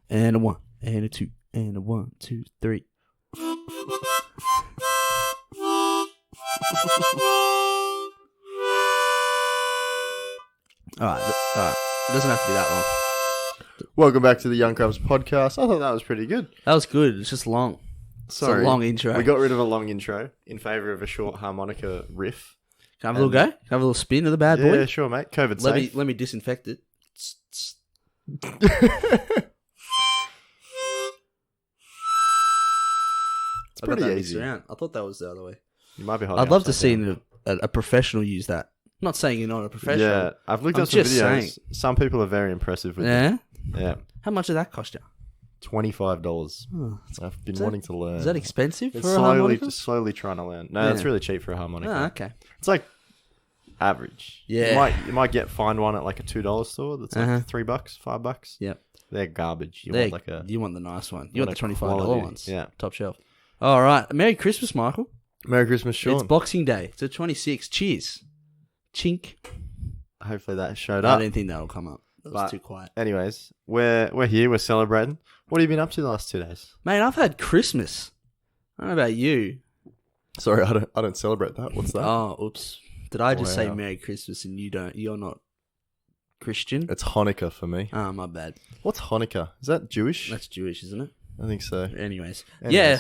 And a 1, and a 2, and a 1, 2, 3. Alright. It doesn't have to be that long. Welcome back to the Young Crumbs podcast. I thought that was pretty good. That was good. It's just long. Sorry. It's a long intro. We got rid of a long intro in favour of a short harmonica riff. Can I have a little go? Can I have a little spin of the bad boy? Yeah, sure, mate. COVID safe. Let me disinfect it. It's pretty easy. I thought that was the other way. You might be holding I'd love to upside see down. a professional use that. I'm not saying you're not a professional. Yeah, I've looked I'm at some just videos. saying. Some people are very impressive with it. Yeah? Yeah. How much did that cost you? $25. Oh, I've been wanting to learn. is that expensive It's for a harmonica? just slowly trying to learn. No, Yeah. that's really cheap for a harmonica. Oh, okay. It's like average. Yeah. You might find one at like a $2 store that's like $3, $5. Yep. They're garbage. You You want want the nice one. You want the $25 quality. ones. Yeah. Top shelf. All right. Merry Christmas, Michael. Merry Christmas, Sean. It's Boxing Day. It's the 26th. Cheers. Chink. Hopefully that showed I up. didn't think that'll come up. It was But- too quiet. Anyways, we're here. We're celebrating. What have you been up to the last 2 days? Mate, I've had Christmas. I don't know about you. Sorry, I don't celebrate that. What's that? Oh, oops. Did I just say Wow. Merry Christmas and you're not Christian? It's Hanukkah for me. Oh, my bad. What's Hanukkah? Is that Jewish? That's Jewish, isn't it? I think so. Anyways. Anyways. Yeah,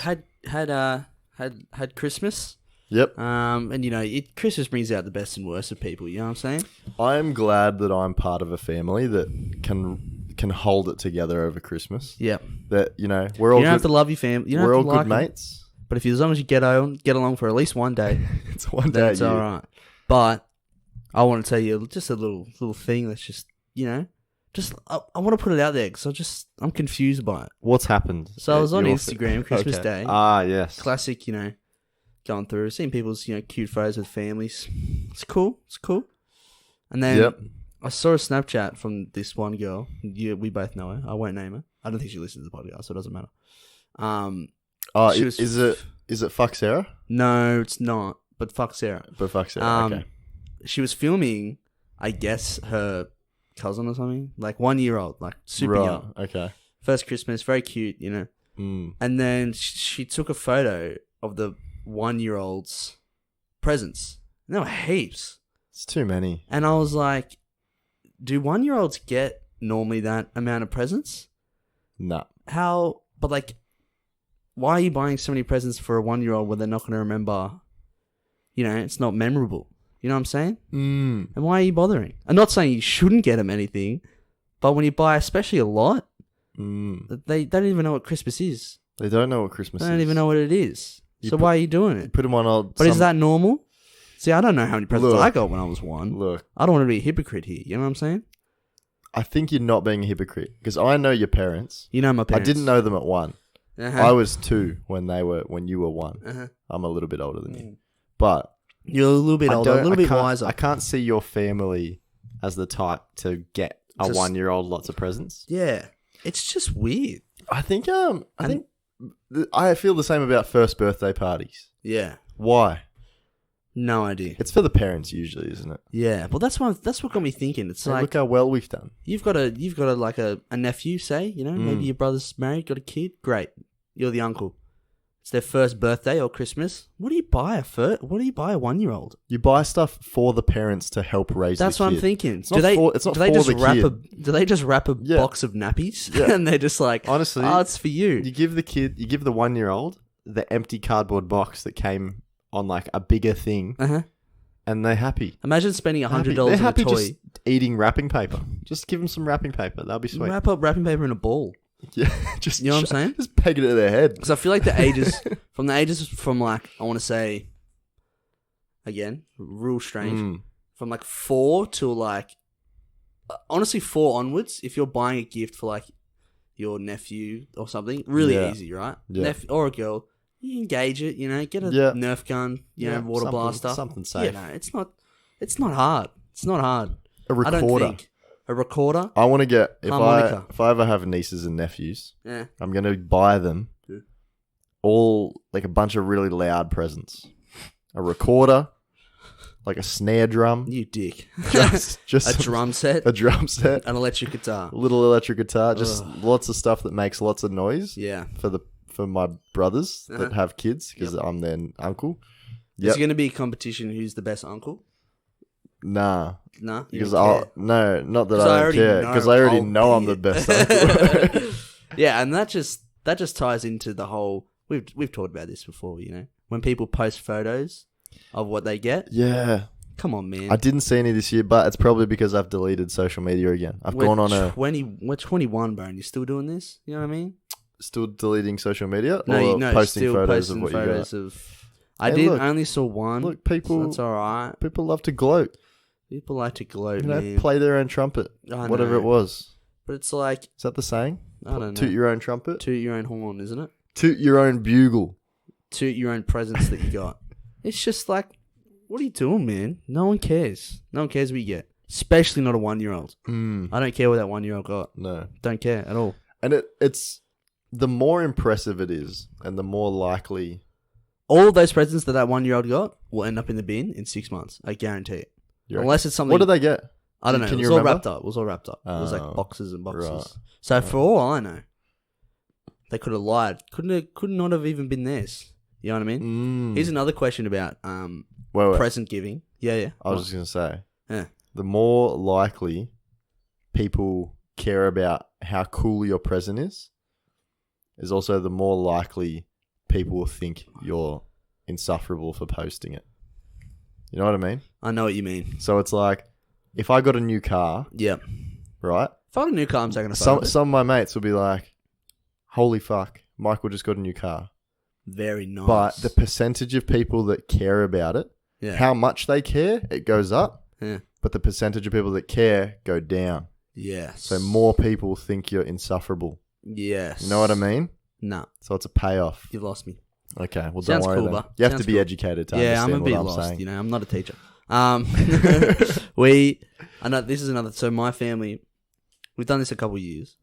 had Christmas. Yep. And Christmas brings out the best and worst of people, you know what I'm saying? I'm glad that I'm part of a family that can hold it together over Christmas. Yep. That we're all You don't have good, to love your family. You don't we're all have to good like 'em. mates. But if as long as you get along for at least one day, It's one then day. it's all right. But I want to tell you just a little thing that's just I want to put it out there because I'm confused by it. What's happened? So I was on Your- Instagram Christmas Okay. Day. Ah, yes. Classic, going through, seeing people's cute photos with families. It's cool. And then Yep. I saw a Snapchat from this one girl. We both know her. I won't name her. I don't think she listens to the podcast, so it doesn't matter. Oh, she was- is it fuck Sarah? No, it's not. But fuck Sarah. But fuck Sarah. Okay. She was filming, I guess, her cousin or something, like 1 year old, like super Right. young. Okay. First Christmas, very cute, Mm. And then she took a photo of the 1 year old's presents. And there were heaps. It's too many. And I was like, do 1 year olds get normally that amount of presents? Nah. But like, why are you buying so many presents for a 1 year old when they're not going to remember? It's not memorable. You know what I'm saying? Mm. And why are you bothering? I'm not saying you shouldn't get them anything, but when you buy especially a lot, they don't even know what Christmas is. They don't know what Christmas They is. don't even know what it is. So why are you doing it? Put them on old. But is that normal? See, I don't know how many presents Look. I got when I was one. Look, I don't want to be a hypocrite here. You know what I'm saying? I think you're not being a hypocrite because I know your parents. You know my I parents. didn't know them at 1. Uh-huh. I was 2 when you were 1. Uh-huh. I'm a little bit older than you, but You're a little bit older, a little bit can't- wiser. I can't see your family as the type to get a Just- 1-year-old lots of presents. Yeah, it's just weird. I think I feel the same about first birthday parties. Yeah, Why? no idea. It's for the parents usually, isn't it? Yeah, well, that's what got me thinking. It's Hey, like look how well we've done. you've got a nephew, say, maybe your brother's married, got a kid. Great, you're the uncle. It's their first birthday or Christmas. What do you buy a 1 year old? You buy stuff for the parents to help raise. That's the what kid. I'm thinking. It's not for the kid. Do they just wrap a Yeah. box of nappies Yeah. and they're just like, Honestly, oh, it's for you. You give the 1-year-old the empty cardboard box that came on like a bigger thing, Uh-huh. and they're happy. Imagine spending They're $100 They're on a happy toy. just eating wrapping paper. Just give them some wrapping paper. That'll be sweet. Wrap up wrapping paper in a ball. Yeah, just You know what I'm saying? Just peg it to their head. Because I feel like the ages from like, I want to say, again, real strange, Mm. from like 4 to like, honestly 4 onwards, if you're buying a gift for like your nephew or something, really Yeah. easy, right? Yeah. Or a girl, you engage it, get a Yeah. Nerf gun, water something- blaster. something safe. It's not hard. It's not hard. A I don't recorder. think. A recorder? I want to get Harmonica. if I ever have nieces and nephews, Yeah. I'm gonna buy them Yeah. all like a bunch of really loud presents. A recorder, like a snare drum, You dick. just A drum set, a drum set, an electric guitar. little electric guitar, just lots of stuff that makes lots of noise. Yeah. For my brothers that have kids because I'm their uncle. Is it going to be a competition who's the best uncle? Nah. Nah, Because not that I don't care, because I already know I'm the best uncle. Yeah, and that just ties into the whole. We've talked about this before, when people post photos of what they get. Yeah, come on, man. I didn't see any this year, but it's probably because I've deleted social media again. Gone on We're 21, bro, and you're still doing this. You know what I mean? Still deleting social media, no, posting still photos posting of what photos you got. I only saw one. Look, people. So that's all right. People love to gloat. People like to gloat, man. Play their own trumpet, whatever it was. But it's like, is that the saying? I don't know. Toot your own trumpet. Toot your own horn, isn't it? Toot your own bugle. Toot your own presents that you got. It's just like, what are you doing, man? No one cares. No one cares what you get. Especially not a 1-year-old. I don't care what that 1-year-old got. No. Don't care at all. And it's the more impressive it is, and the more likely. All of those presents that 1-year-old got will end up in the bin in 6 months. I guarantee it. Unless it's something. What did they get? I don't know. It was all wrapped up. It was like boxes and boxes. Right. So for all I know, they could have lied. Could not have even been theirs. You know what I mean? Here's another question about present giving. Yeah. I was just going to say. Yeah. The more likely people care about how cool your present is also the more likely people will think you're insufferable for posting it. You know what I mean? I know what you mean. So it's like, if I got a new car, right? If I got a new car, I'm taking a photo. Some of my mates will be like, holy fuck, Michael just got a new car. Very nice. But the percentage of people that care about it, how much they care, it goes up. Yeah. But the percentage of people that care go down. Yes. So more people think you're insufferable. Yes. You know what I mean? Nah. So it's a payoff. You've lost me. Okay, well, Sounds don't worry. Cool, then. You have to be educated to understand I'm a bit what I'm lost. saying. I'm not a teacher. I know this is another. So my family, we've done this a couple of years.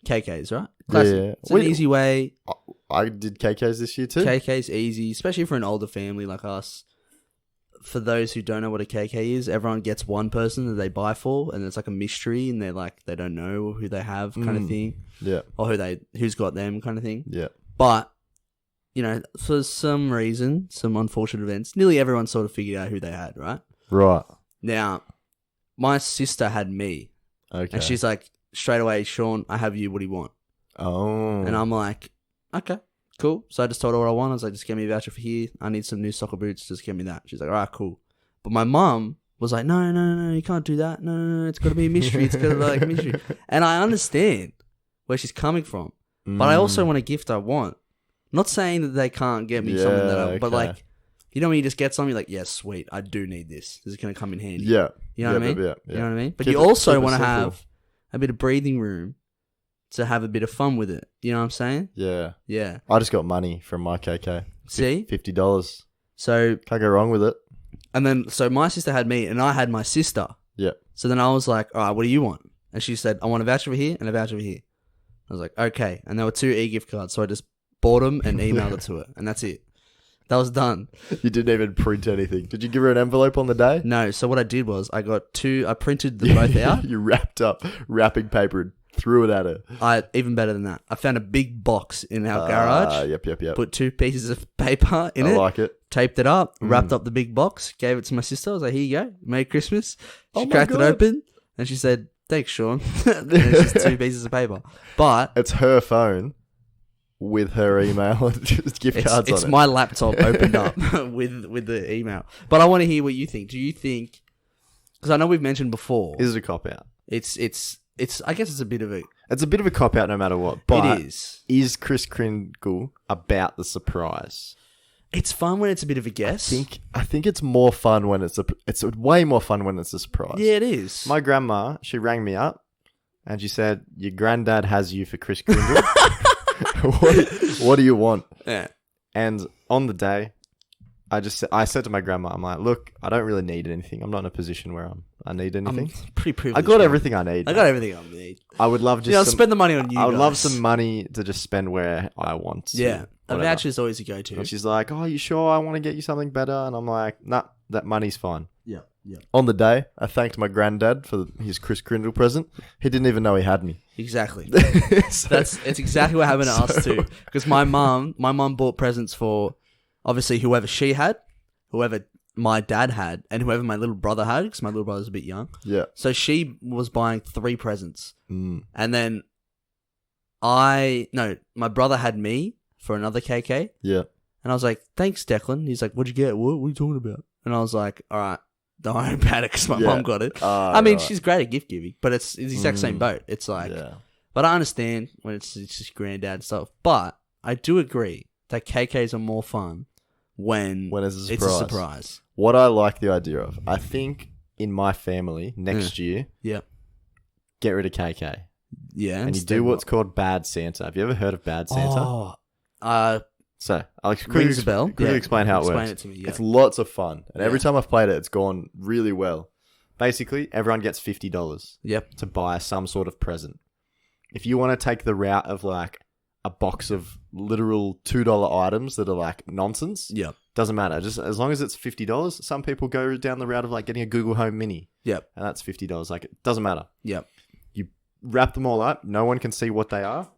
KKs, right? Classic. Yeah. It's an easy way. I did KKs this year too. KK's easy, especially for an older family like us. For those who don't know what a KK is, everyone gets one person that they buy for, and it's like a mystery, and they don't know who they have, kind of thing. Yeah. Or who's got them, kind of thing. Yeah. But for some reason, some unfortunate events, nearly everyone sort of figured out who they had, right? Right. Now, my sister had me. Okay. And she's like, straight away, Sean, I have you. What do you want? Oh. And I'm like, okay, cool. So I just told her what I want. I was like, just get me a voucher for here. I need some new soccer boots. Just get me that. She's like, all right, cool. But my mum was like, no, you can't do that. No, it's got to be a mystery. It's got to be like a mystery. And I understand where she's coming from. But I also want a gift I want. Not saying that they can't get me something that I... But like, when you just get something, you're like, yeah, sweet, I do need this. This is going to come in handy. Yeah. You know what I mean? Yeah. You know what I mean? But you also want to have a bit of breathing room to have a bit of fun with it. You know what I'm saying? Yeah. Yeah. I just got money from my KK. See? $50. So... Can't go wrong with it. And then, so my sister had me and I had my sister. Yeah. So then I was like, all right, what do you want? And she said, I want a voucher for here and a voucher for here. I was like, okay. And there were 2 e-gift cards. So I just bought them and emailed it to her. And that's it. That was done. You didn't even print anything. Did you give her an envelope on the day? No. So what I did was I printed them both out. You wrapped up wrapping paper and threw it at her. Even better than that. I found a big box in our garage. Yep. Put 2 pieces of paper in it. I like it. Taped it up, wrapped up the big box, gave it to my sister. I was like, here you go. Merry Christmas. She my cracked it God. open and she said, thanks, Sean. And it's just 2 pieces of paper. But it's her phone with her email and just gift cards on it. It's my laptop opened up with the email. But I want to hear what you think. Do you think... Because I know we've mentioned before... Is it a cop-out? It's. I guess it's a bit of a... It's a bit of a cop-out no matter what. But it is. Is Kris Kringle about the surprise? It's fun when it's a bit of a guess. I think it's more fun when it's way more fun when it's a surprise. Yeah, it is. My grandma, she rang me up and she said, your granddad has you for Kris Kringle. What do you want? Yeah. And on the day, I said to my grandma, I'm like, look, I don't really need anything. I'm not in a position where I need anything. I'm pretty privileged. I got everything I need. I got everything I need. I would love just I'll spend the money on you I would guys. love some money to just spend where I want. Yeah. A whatever. voucher is always a go-to. And she's like, oh, you sure I want to get you something better? And I'm like, nah, that money's fine. Yeah. Yeah. On the day, I thanked my granddad for his Chris Grindle present. He didn't even know he had me. Exactly. So- It's exactly what happened to us too. Because my mum bought presents for obviously whoever she had, whoever my dad had, and whoever my little brother had, because my little brother's a bit young. Yeah. So she was buying 3 presents. Mm. And then my brother had me for another KK. Yeah. And I was like, thanks, Declan. He's like, what'd you get? What are you talking about? And I was like, all right, don't worry about it because my mum got it. I mean, she's great at gift giving, but it's the exact same boat. It's like, but I understand when it's just granddad and stuff. But I do agree that KKs are more fun when it's a surprise. What I like the idea of, I think in my family next year, get rid of KK. Yeah. And you do what's called Bad Santa. Have you ever heard of Bad Santa? So I'll quickly explain how it works. Explain it to me. Yeah. It's lots of fun. And every time I've played it, it's gone really well. Basically, everyone gets $50 to buy some sort of present. If you want to take the route of like a box of literal $2 items that are like nonsense, doesn't matter. Just as long as it's $50, some people go down the route of like getting a Google Home Mini. And that's $50. Like, it doesn't matter. You wrap them all up. No one can see what they are.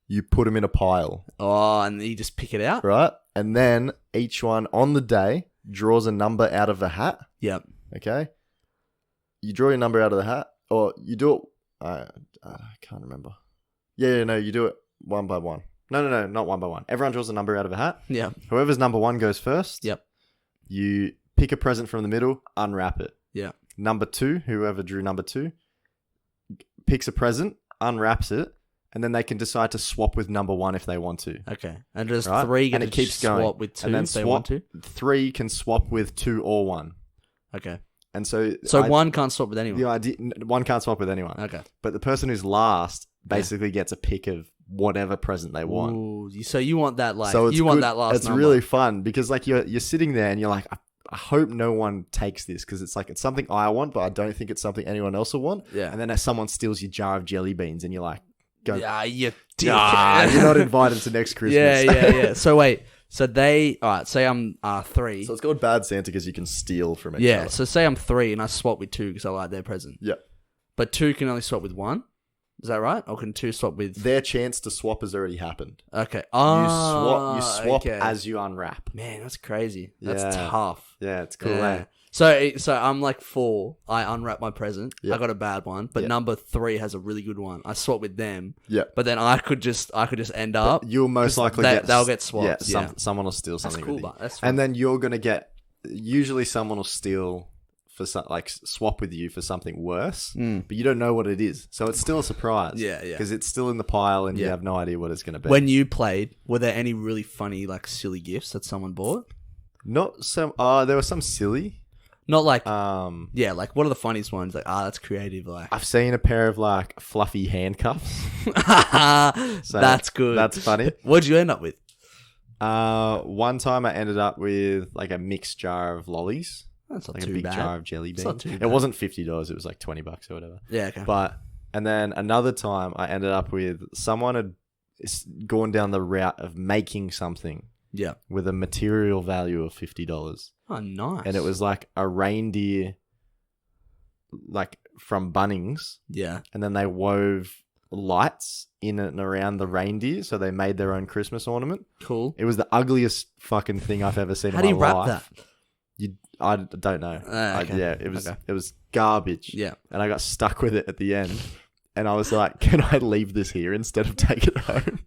You put them in a pile. Oh, and you just pick it out? Right? And then each one on the day draws a number out of the hat. Okay? You draw your number out of the hat, or you do it... I can't remember. No, you do it one by one. No, not one by one. Everyone draws a number out of a hat. Whoever's number 1 goes first. You pick a present from the middle, unwrap it. Number 2, whoever drew number 2, picks a present, unwraps it, and then they can decide to swap with number 1 if they want to. Okay. And does 3 get to swap with 2 if they want to? 3 can swap with 2 or 1. Okay. And so 1 can't swap with anyone? The idea, 1 can't swap with anyone. Okay. But the person who's last basically gets a pick of whatever present they want. Ooh, so you want that want that last It's number. really fun because like you're sitting there and you're like, I hope no one takes this because it's like it's something I want, but I don't think it's something anyone else will want. And then someone steals your jar of jelly beans and you're like, go. Yeah, you dick. You're not invited to next Christmas. Yeah. So wait. So say I'm 3. So it's called Bad Santa because you can steal from each other. So say I'm 3 and I swap with 2 because I like their present. But 2 can only swap with 1. Is that right? Or can 2 swap with... Their chance to swap has already happened. Okay. You swap as you unwrap. Man, that's crazy. That's tough. Yeah, it's cool. Yeah. So I'm like 4. I unwrap my present. I got a bad one, but number 3 has a really good one. I swap with them. But then I could just end up. But you'll most likely they'll get swapped. Someone will steal something. That's cool, with you. But that's fun. And then you're gonna get. Usually, someone will steal for swap with you for something worse, but you don't know what it is, so it's still a surprise. Because it's still in the pile and you have no idea what it's gonna be. When you played, were there any really funny like silly gifts that someone bought? Not some. There were some silly. Not like, like what are the funniest ones? Like, that's creative. Like, I've seen a pair of like fluffy handcuffs. So that's good. That's funny. What'd you end up with? One time I ended up with like a mixed jar of lollies. That's not like too a big bad. jar of jelly beans. Not too It bad. wasn't $50. It was like $20 or whatever. Yeah. Okay. And then another time I ended up with someone had gone down the route of making something. With a material value of $50. Oh, nice. And it was like a reindeer, like from Bunnings. And then they wove lights in and around the reindeer, so they made their own Christmas ornament. Cool. It was the ugliest fucking thing I've ever seen in my life. How do you wrap that? I don't know. Okay. It was garbage. And I got stuck with it at the end. And I was like, can I leave this here instead of take it home?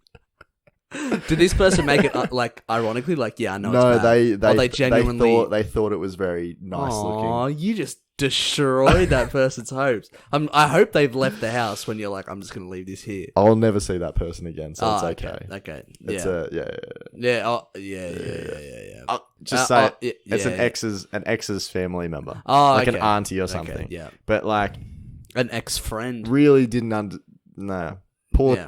Did this person make it like ironically? Like, I know. No, it's bad. they genuinely they thought it was very nice looking. Oh, you just destroyed that person's hopes. I hope they've left the house when you're like, I'm just gonna leave this here. I'll never see that person again, so it's okay. Okay. It's just say it's an ex's family member. Oh, like an auntie or something. Okay, yeah. But like an ex-friend. Really didn't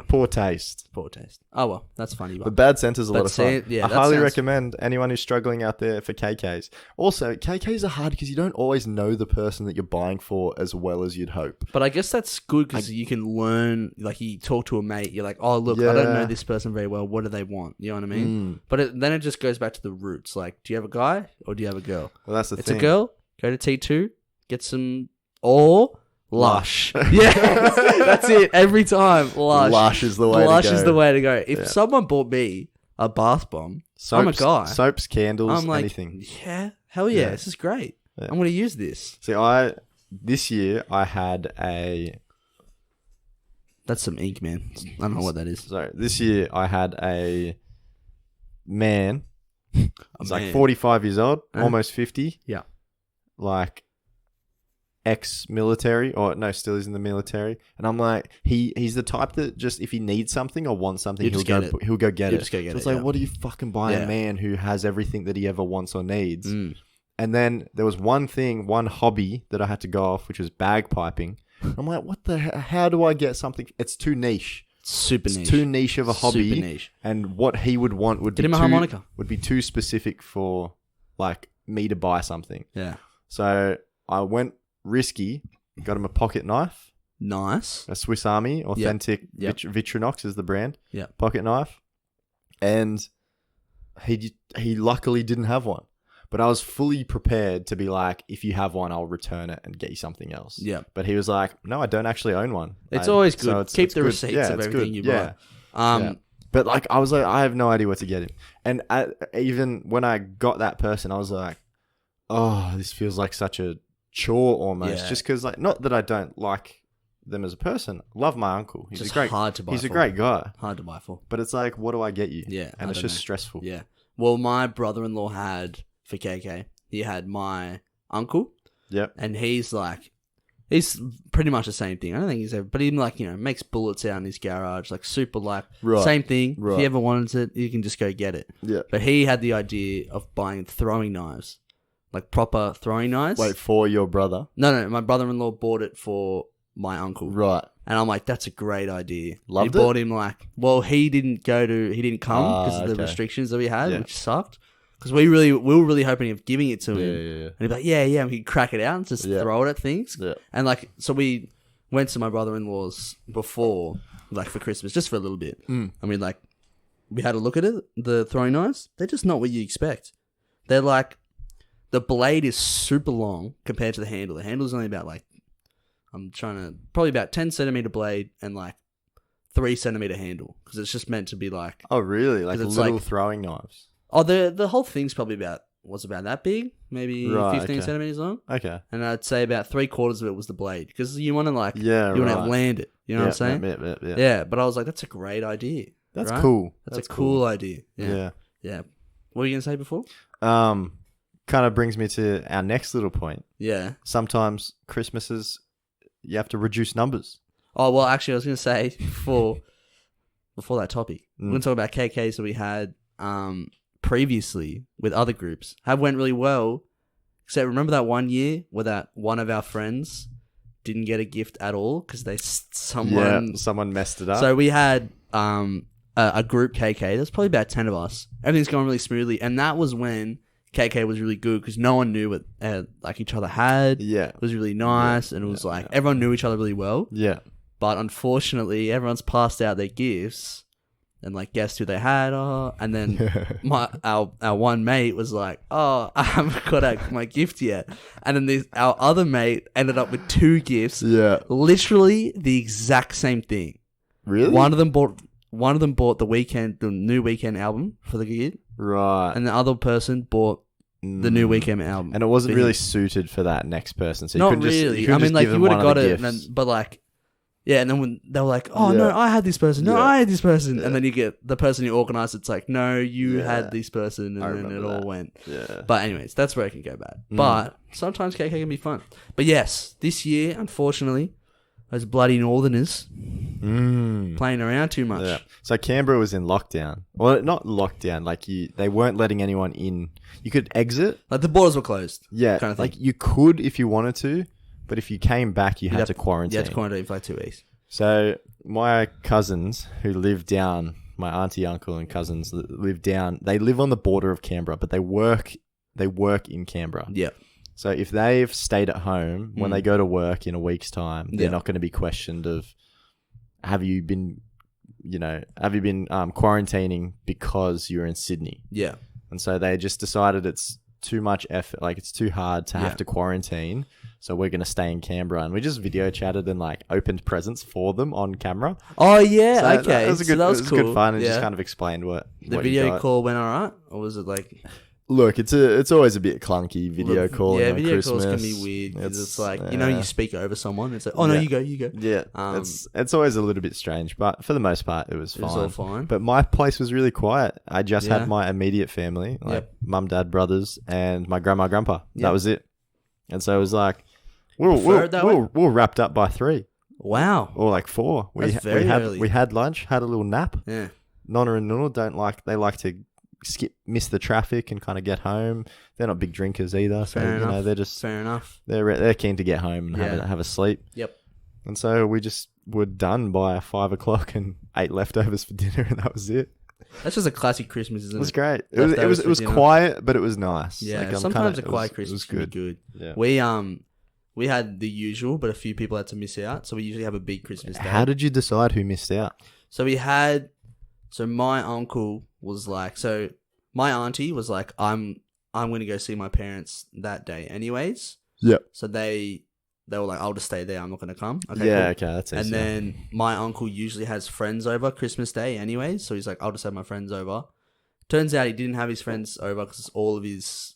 Poor taste. Poor taste. Oh well, that's funny. But bad center's a lot of fun. Yeah, I highly recommend anyone who's struggling out there for KKs. Also, KKs are hard because you don't always know the person that you're buying for as well as you'd hope. But I guess that's good because you can learn. Like you talk to a mate, you're like, oh look, I don't know this person very well. What do they want? You know what I mean? But then it just goes back to the roots. Like, do you have a guy or do you have a girl? Well, that's the thing. It's a girl. Go to T2, get some Lush. Yeah, that's it. Every time, Lush. Lush is the way to go. Lush is the way to go. If someone bought me a bath bomb, I'm a guy. Soaps, candles, I'm like, anything. Yeah, hell yeah, this is great. Yeah. I'm going to use this. See, this year I had a... That's some ink, man. I don't know what that is. So this year I had a man. He's like 45 years old, almost 50. Yeah. Like... ex-military, or no, still is in the military, and I'm like, he's the type that just if he needs something or wants something, he'll go get it. Just go get so it's like, what do you fucking buy a man who has everything that he ever wants or needs? And then there was one hobby that I had to go off, which was bagpiping. I'm like, what the hell? How do I get something? It's too niche. It's too niche of a hobby. Super niche. And what he would want would him a harmonica. Would be too specific for like me to buy something. Yeah. So I went risky, got him a pocket knife. Nice. A Swiss Army authentic Victronox is the brand. Yeah. Pocket knife. And he luckily didn't have one. But I was fully prepared to be like, if you have one, I'll return it and get you something else. Yeah. But he was like, no, I don't actually own one. It's always good. So Keep the receipts of everything you buy. But like, I was like, I have no idea what to get him. And even when I got that person, I was like, oh, this feels like such a chore almost. Just because, like, not that I don't like them as a person. Love my uncle. He's just a great, hard to buy. He's a great guy. Hard to buy for. But it's like, what do I get you? Yeah. And it's just stressful. Yeah. Well, my brother-in-law had, for KK, he had my uncle. Yep. And he's pretty much the same thing. I don't think he's ever, but he like, makes bullets out in his garage, like super like, same thing. Right. If he ever wanted it, you can just go get it. Yeah. But he had the idea of buying throwing knives, like proper throwing knives. Wait, for your brother? No, my brother-in-law bought it for my uncle. Right. And I'm like, that's a great idea. Loved it? Bought him he didn't come because of the restrictions that we had, which sucked. Because we were really hoping of giving it to him. Yeah. And he'd be like, yeah, and he'd crack it out and just throw it at things. Yeah. And like, so we went to my brother-in-law's before, like for Christmas, just for a little bit. I mean, like, we had a look at it, the throwing knives. They're just not what you expect. They're like, the blade is super long compared to the handle. The handle is only about like, probably about 10 centimeter blade and like 3 centimeter handle. Because it's just meant to be like. Oh, really? Like little throwing knives? Oh, the whole thing's probably about that big? Maybe 15 centimeters long? Okay. And I'd say about 3/4 of it was the blade. Because you want to like, you want to land it. You know what I'm saying? Yeah, but I was like, that's a great idea. That's cool. That's a cool idea. Yeah. What were you going to say before? Kind of brings me to our next little point. Yeah. Sometimes Christmases, you have to reduce numbers. Oh, well, actually, I was going to say before that topic, we're going to talk about KKs that we had previously with other groups. Have went really well. Except remember that one year where that one of our friends didn't get a gift at all because someone messed it up. So we had a group KK. There's probably about 10 of us. Everything's going really smoothly, and that was when KK was really good because no one knew what like each other had. Yeah, it was really nice, and it was everyone knew each other really well. Yeah, but unfortunately, everyone's passed out their gifts, and like guessed who they had. And then our one mate was like, "Oh, I haven't got my gift yet," and then our other mate ended up with 2 gifts. Yeah, literally the exact same thing. Really? One of them bought the new Weekend album for the kid. Right. And the other person bought the new Weekend album. And it wasn't really suited for that next person. So not really. I mean, like, you would have got it, but like, yeah, and then when they were like, oh, no, I had this person. No, I had this person. Yeah. And then you get the person who organized it's like, no, you had this person. And then it all went. Yeah. But anyways, that's where it can go bad. But sometimes KK can be fun. But yes, this year, unfortunately, those bloody Northerners playing around too much. Yeah. So Canberra was in lockdown. Well, not lockdown. Like they weren't letting anyone in. You could exit. Like the borders were closed. Yeah. Kind of thing. Like you could if you wanted to, but if you came back, you had to quarantine. You had to quarantine for like 2 weeks. So my cousins who live down, my auntie, uncle, and cousins live down. They live on the border of Canberra, but they work in Canberra. Yeah. So if they've stayed at home, when they go to work in a week's time, they're Yeah. not going to be questioned of, have you been quarantining because you're in Sydney? Yeah. And so they just decided it's too much effort, like it's too hard to have to quarantine. So we're going to stay in Canberra, and we just video chatted and like opened presents for them on camera. Oh yeah, So okay. That was good. So that was cool. Good fun, and Yeah. just kind of explained what The what you video got. call went alright, or was it like? Look, it's always a bit clunky video calling Yeah, on video Christmas. calls can be weird because it's like you speak over someone. It's like, oh no, Yeah. you go. Yeah, it's always a little bit strange, but for the most part, it was It fine. was all fine. But my place was really quiet. I just Yeah. had my immediate family, like Yep. mum, dad, brothers, and my grandma, grandpa. Yep. That was it. And so it was like we Prefer it that way? were wrapped up by 3 Wow. or like 4. That's very early. We had lunch, had a little nap. Yeah. Nonna and Nuna they like to miss the traffic and kind of get home. They're not big drinkers either, so Fair enough. they're just Fair enough. they're keen to get home and have a sleep. Yep. And so we just were done by 5 o'clock and ate leftovers for dinner, and that was it. That's just a classic Christmas, isn't It it? was great. It Leftovers was for dinner. quiet, but it was nice. Yeah. Like, Sometimes a quiet it Christmas was can be good. Yeah. We had the usual, but a few people had to miss out, so we usually have a big Christmas day. How did you decide who missed out? So my uncle was like, my auntie was like, I'm going to go see my parents that day anyways. Yep. So they were like, I'll just stay there. I'm not going to come. Okay, Yeah, cool. okay, that's easy. And then my uncle usually has friends over Christmas Day anyways. So he's like, I'll just have my friends over. Turns out he didn't have his friends over because all his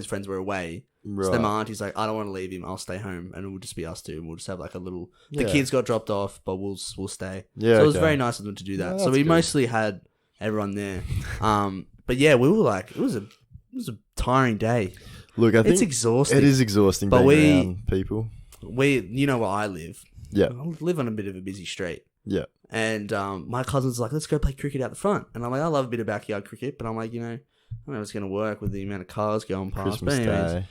friends were away. Right. So then my auntie's like, I don't want to leave him. I'll stay home, and it will just be us two. And we'll just have like a little. The Yeah. kids got dropped off, but we'll stay. Yeah, So it was okay. very nice of them to do that. Yeah, so that's we good. mostly had everyone there. But yeah, we were like, it was a tiring day. Look, I think It's exhausting. it is exhausting But being around people. You know where I live. Yeah. I live on a bit of a busy street. Yeah. And my cousin's like, let's go play cricket out the front. And I'm like, I love a bit of backyard cricket, but I'm like, I don't know if it's going to work with the amount of cars going past. Christmas But anyways, Day.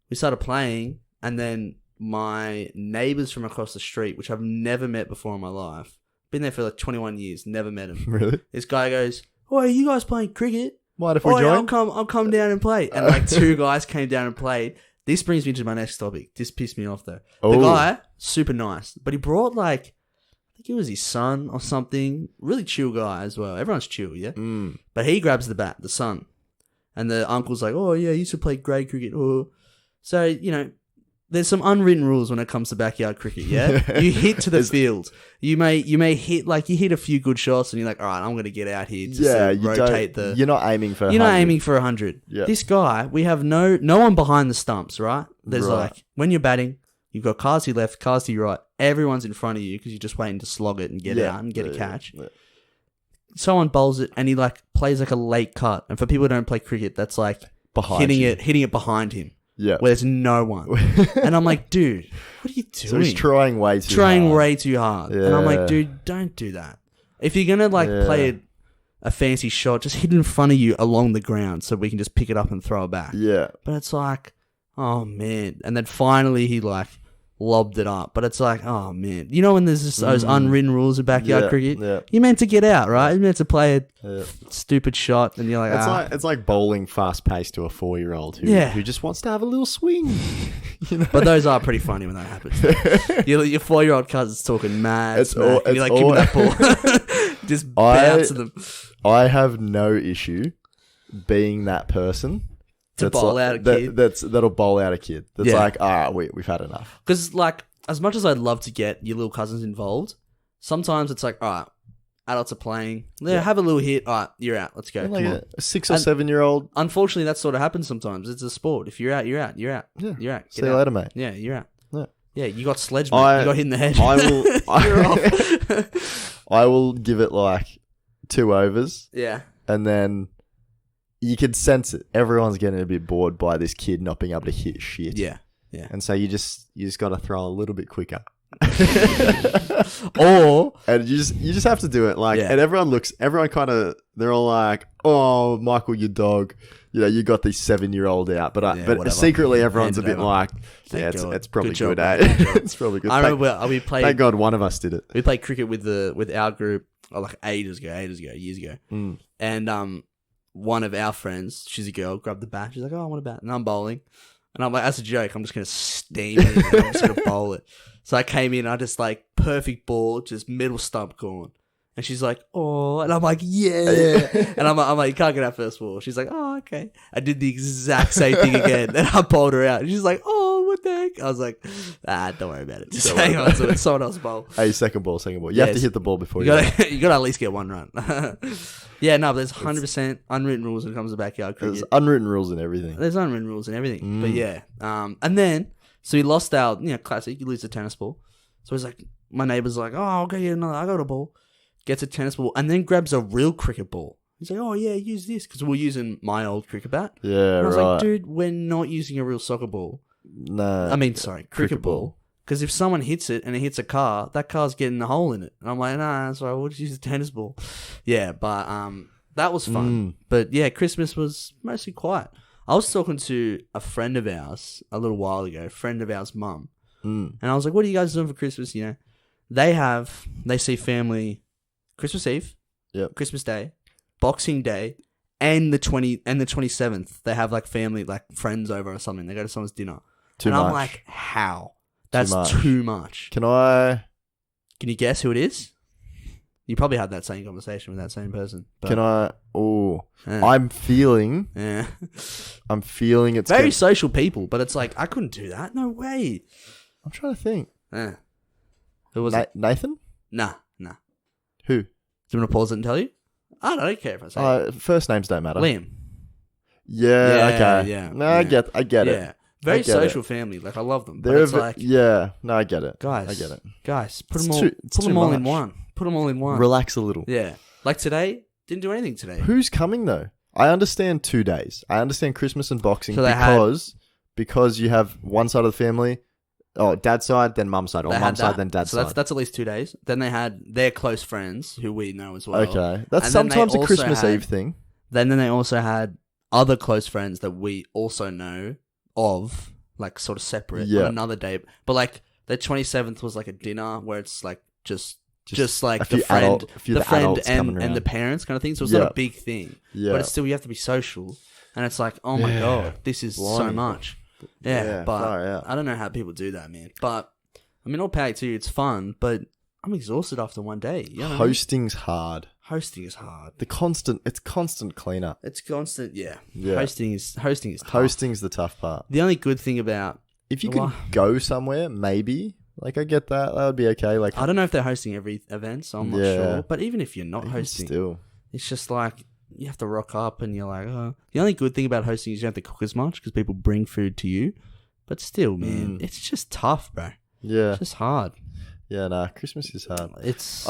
we started playing, and then my neighbors from across the street, which I've never met before in my life, been there for like 21 years, never met him. Really? This guy goes, "Oh, are you guys playing cricket? Mind if we Oh, yeah, join? I'll come down and play." And like 2 guys came down and played. This brings me to my next topic. This pissed me off though. The Oh. guy, super nice, but he brought like, I think it was his son or something. Really chill guy as well. Everyone's chill, yeah. Mm. But he grabs the bat, the son, and the uncle's like, "Oh yeah, I used to play grade cricket." Oh. So there's some unwritten rules when it comes to backyard cricket. Yeah, you hit to the field. You may hit you hit a few good shots, and you're like, all right, I'm going to get out here. To rotate You're not aiming for. You're not 100. aiming for 100. Yeah. This guy, we have no one behind the stumps. Right? There's Right. like when you're batting, you've got cars to your left, cars to your right. Everyone's in front of you because you're just waiting to slog it and get out and get a catch. Yeah. Someone bowls it, and he like plays like a late cut. And for people who don't play cricket, that's like Behind you. hitting it behind him. Yeah. Where there's no one. And I'm like, dude, what are you doing? So he's trying way too Trying hard. way too hard. And I'm like, Yeah. dude, don't do that. If you're going to play a fancy shot, just hit it in front of you along the ground so we can just pick it up and throw it back. Yeah. But it's like, oh man. And then finally he lobbed it up. But it's like, oh man. You know when there's just those unwritten rules of backyard cricket? Yeah. You're meant to get out, right? You're meant to play a Yeah. stupid shot and you're like, It's like bowling fast paced to a 4-year-old who just wants to have a little swing. But those are pretty funny when that happens. your 4-year-old cousin's talking mad smack, and you're like, give me that ball. Just bounce them. I have no issue being that person To bowl out a kid. That'll bowl out a kid. That's Yeah. like, all right, we've had enough. Because, as much as I'd love to get your little cousins involved, sometimes it's like, all right, adults are playing. Yeah, have a little hit. All right, you're out. Let's go. And Come like on. a 6 or 7-year-old. Unfortunately, that sort of happens sometimes. It's a sport. If you're out, you're out. You're out. Yeah. You're out. See Get you out. later, mate. Yeah, you're out. Yeah. Yeah, you got sledged, mate. I- You got hit in the head. I will. You're off. I will give it like 2 overs, Yeah. and then you can sense it. Everyone's getting a bit bored by this kid not being able to hit shit. Yeah. Yeah. And so you just got to throw a little bit quicker. Or And you just have to do it. Yeah. And everyone kind of, they're all like, "Oh, Michael, your dog, you got the 7-year-old out, but whatever. secretly everyone's Hand it a bit over. like, Thank God. it's probably Good job, good, eh? mate. Good job. It's probably good. I remember we played. Thank God one of us did it. We played cricket with our group like years ago. And one of our friends, she's a girl, grabbed the bat. She's like, "Oh, I want a bat," and I'm bowling. And I'm like, as a joke, I'm just going to steam it. I'm just going to bowl it. So I came in, I just like, perfect ball, just middle stump gone. And she's like, "Oh," and I'm like, "Yeah." And I'm like, "You can't get out first ball." She's like, "Oh, okay." I did the exact same thing again. Then I bowled her out. And she's like, "Oh, what the heck?" I was like, don't worry about it. Just hang on to it. Someone else bowl. Hey, second ball. You have to hit the ball before you gotta at least get one run. Yeah, no, but there's 100% unwritten rules when it comes to backyard cricket. There's unwritten rules in everything. There's unwritten rules and everything. But yeah. And then, so we lost our, classic, you lose the tennis ball. So he's like, my neighbour's like, "Oh, I'll get you another, I got a ball." Gets a tennis ball and then grabs a real cricket ball. He's like, "Oh yeah, use this," because we're using my old cricket bat. Yeah, and I was right. like, "Dude, we're not using a real soccer ball." No. I mean, sorry, cricket ball. Because if someone hits it and it hits a car, that car's getting a hole in it. And I'm like, "Nah, sorry, we'll just use a tennis ball." Yeah, but that was fun. But yeah, Christmas was mostly quiet. I was talking to a friend of ours a little while ago, friend of ours' mum. And I was like, "What are you guys doing for Christmas?" They see family Christmas Eve, Christmas Day, Boxing Day, and the 27th. They have like family, like friends over or something. They go to someone's dinner. I'm like, how? That's too much. Can you guess who it is? You probably had that same conversation with that same person. But, I'm feeling it's very social people, but it's like, I couldn't do that. No way. I'm trying to think. Who was it? Nathan? Nah. Who? Do you want to pause it and tell you? I don't care if I say it. First names don't matter. Liam. Yeah, okay. Yeah. No, I get it. Yeah. Very social family. Like, I love them. They're I get it. Guys. I get it. Guys, put them all in one. Put them all in one. Relax a little. Yeah. Like today, didn't do anything today. Who's coming though? I understand 2 days. I understand Christmas and Boxing because you have one side of the family. Oh, dad's side, then mum's side. Or mum's side, then dad's side. So that's at least 2 days. Then they had their close friends, who we know as well. Okay. That's sometimes a Christmas Eve thing. Then they also had other close friends that we also know of, like sort of separate on another day. But like the 27th was like a dinner where it's like just like the friend and the parents kind of thing. So it's not a big thing. Yeah. But it's still, you have to be social. And it's like, oh my God, this is so much. Yeah, but I don't know how people do that, man. But I mean, all power to you. It's fun, but I'm exhausted after one day. You know? Hosting's hard. Hosting is hard. It's constant cleanup. It's constant, yeah. Hosting is tough. Hosting's the tough part. The only good thing about if you can go somewhere, maybe. Like, I get that. That would be okay. Like, I don't know if they're hosting every event, so I'm not sure. But even if you're not hosting, still, it's just like you have to rock up and you're like, oh. The only good thing about hosting is you don't have to cook as much because people bring food to you. But still, man, it's just tough, bro. Yeah. It's just hard. Yeah, nah, Christmas is hard. It's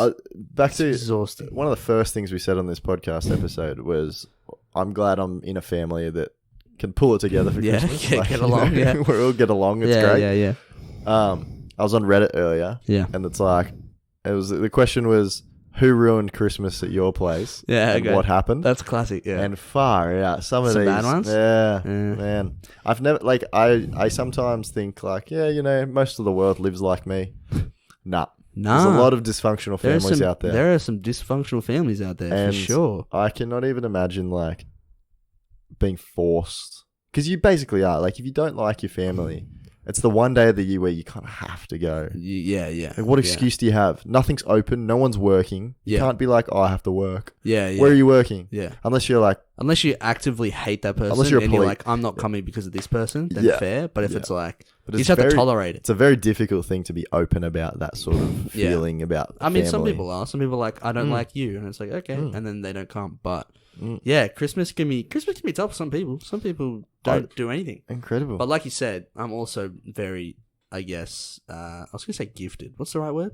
exhausting. One of the first things we said on this podcast episode was, I'm glad I'm in a family that can pull it together for Christmas. Yeah, get along, we all get along. It's great. Yeah. I was on Reddit earlier. Yeah. And the question was, who ruined Christmas at your place? Yeah, and what happened? That's classic, yeah. And far out. Some of these bad ones? Yeah, man. I've never, like, I sometimes think, like, most of the world lives like me. Nah. There's a lot of dysfunctional families out there. There are some dysfunctional families out there, for sure. I cannot even imagine, like, being forced. Because you basically are. Like, if you don't like your family, it's the one day of the year where you kind of have to go. Yeah. Like, what excuse do you have? Nothing's open. No one's working. You can't be like, I have to work. Yeah. Where are you working? Yeah. Unless you actively hate that person. Unless you're like, I'm not coming because of this person, then fair. But if it's like, you just have to tolerate it. It's a very difficult thing to be open about that sort of feeling about family. Some people are. Some people are like, I don't like you. And it's like, okay. And then they don't come. But yeah, Christmas can be tough for some people. Some people don't do anything. Incredible. But like you said, I'm also very, I guess, I was going to say gifted. What's the right word?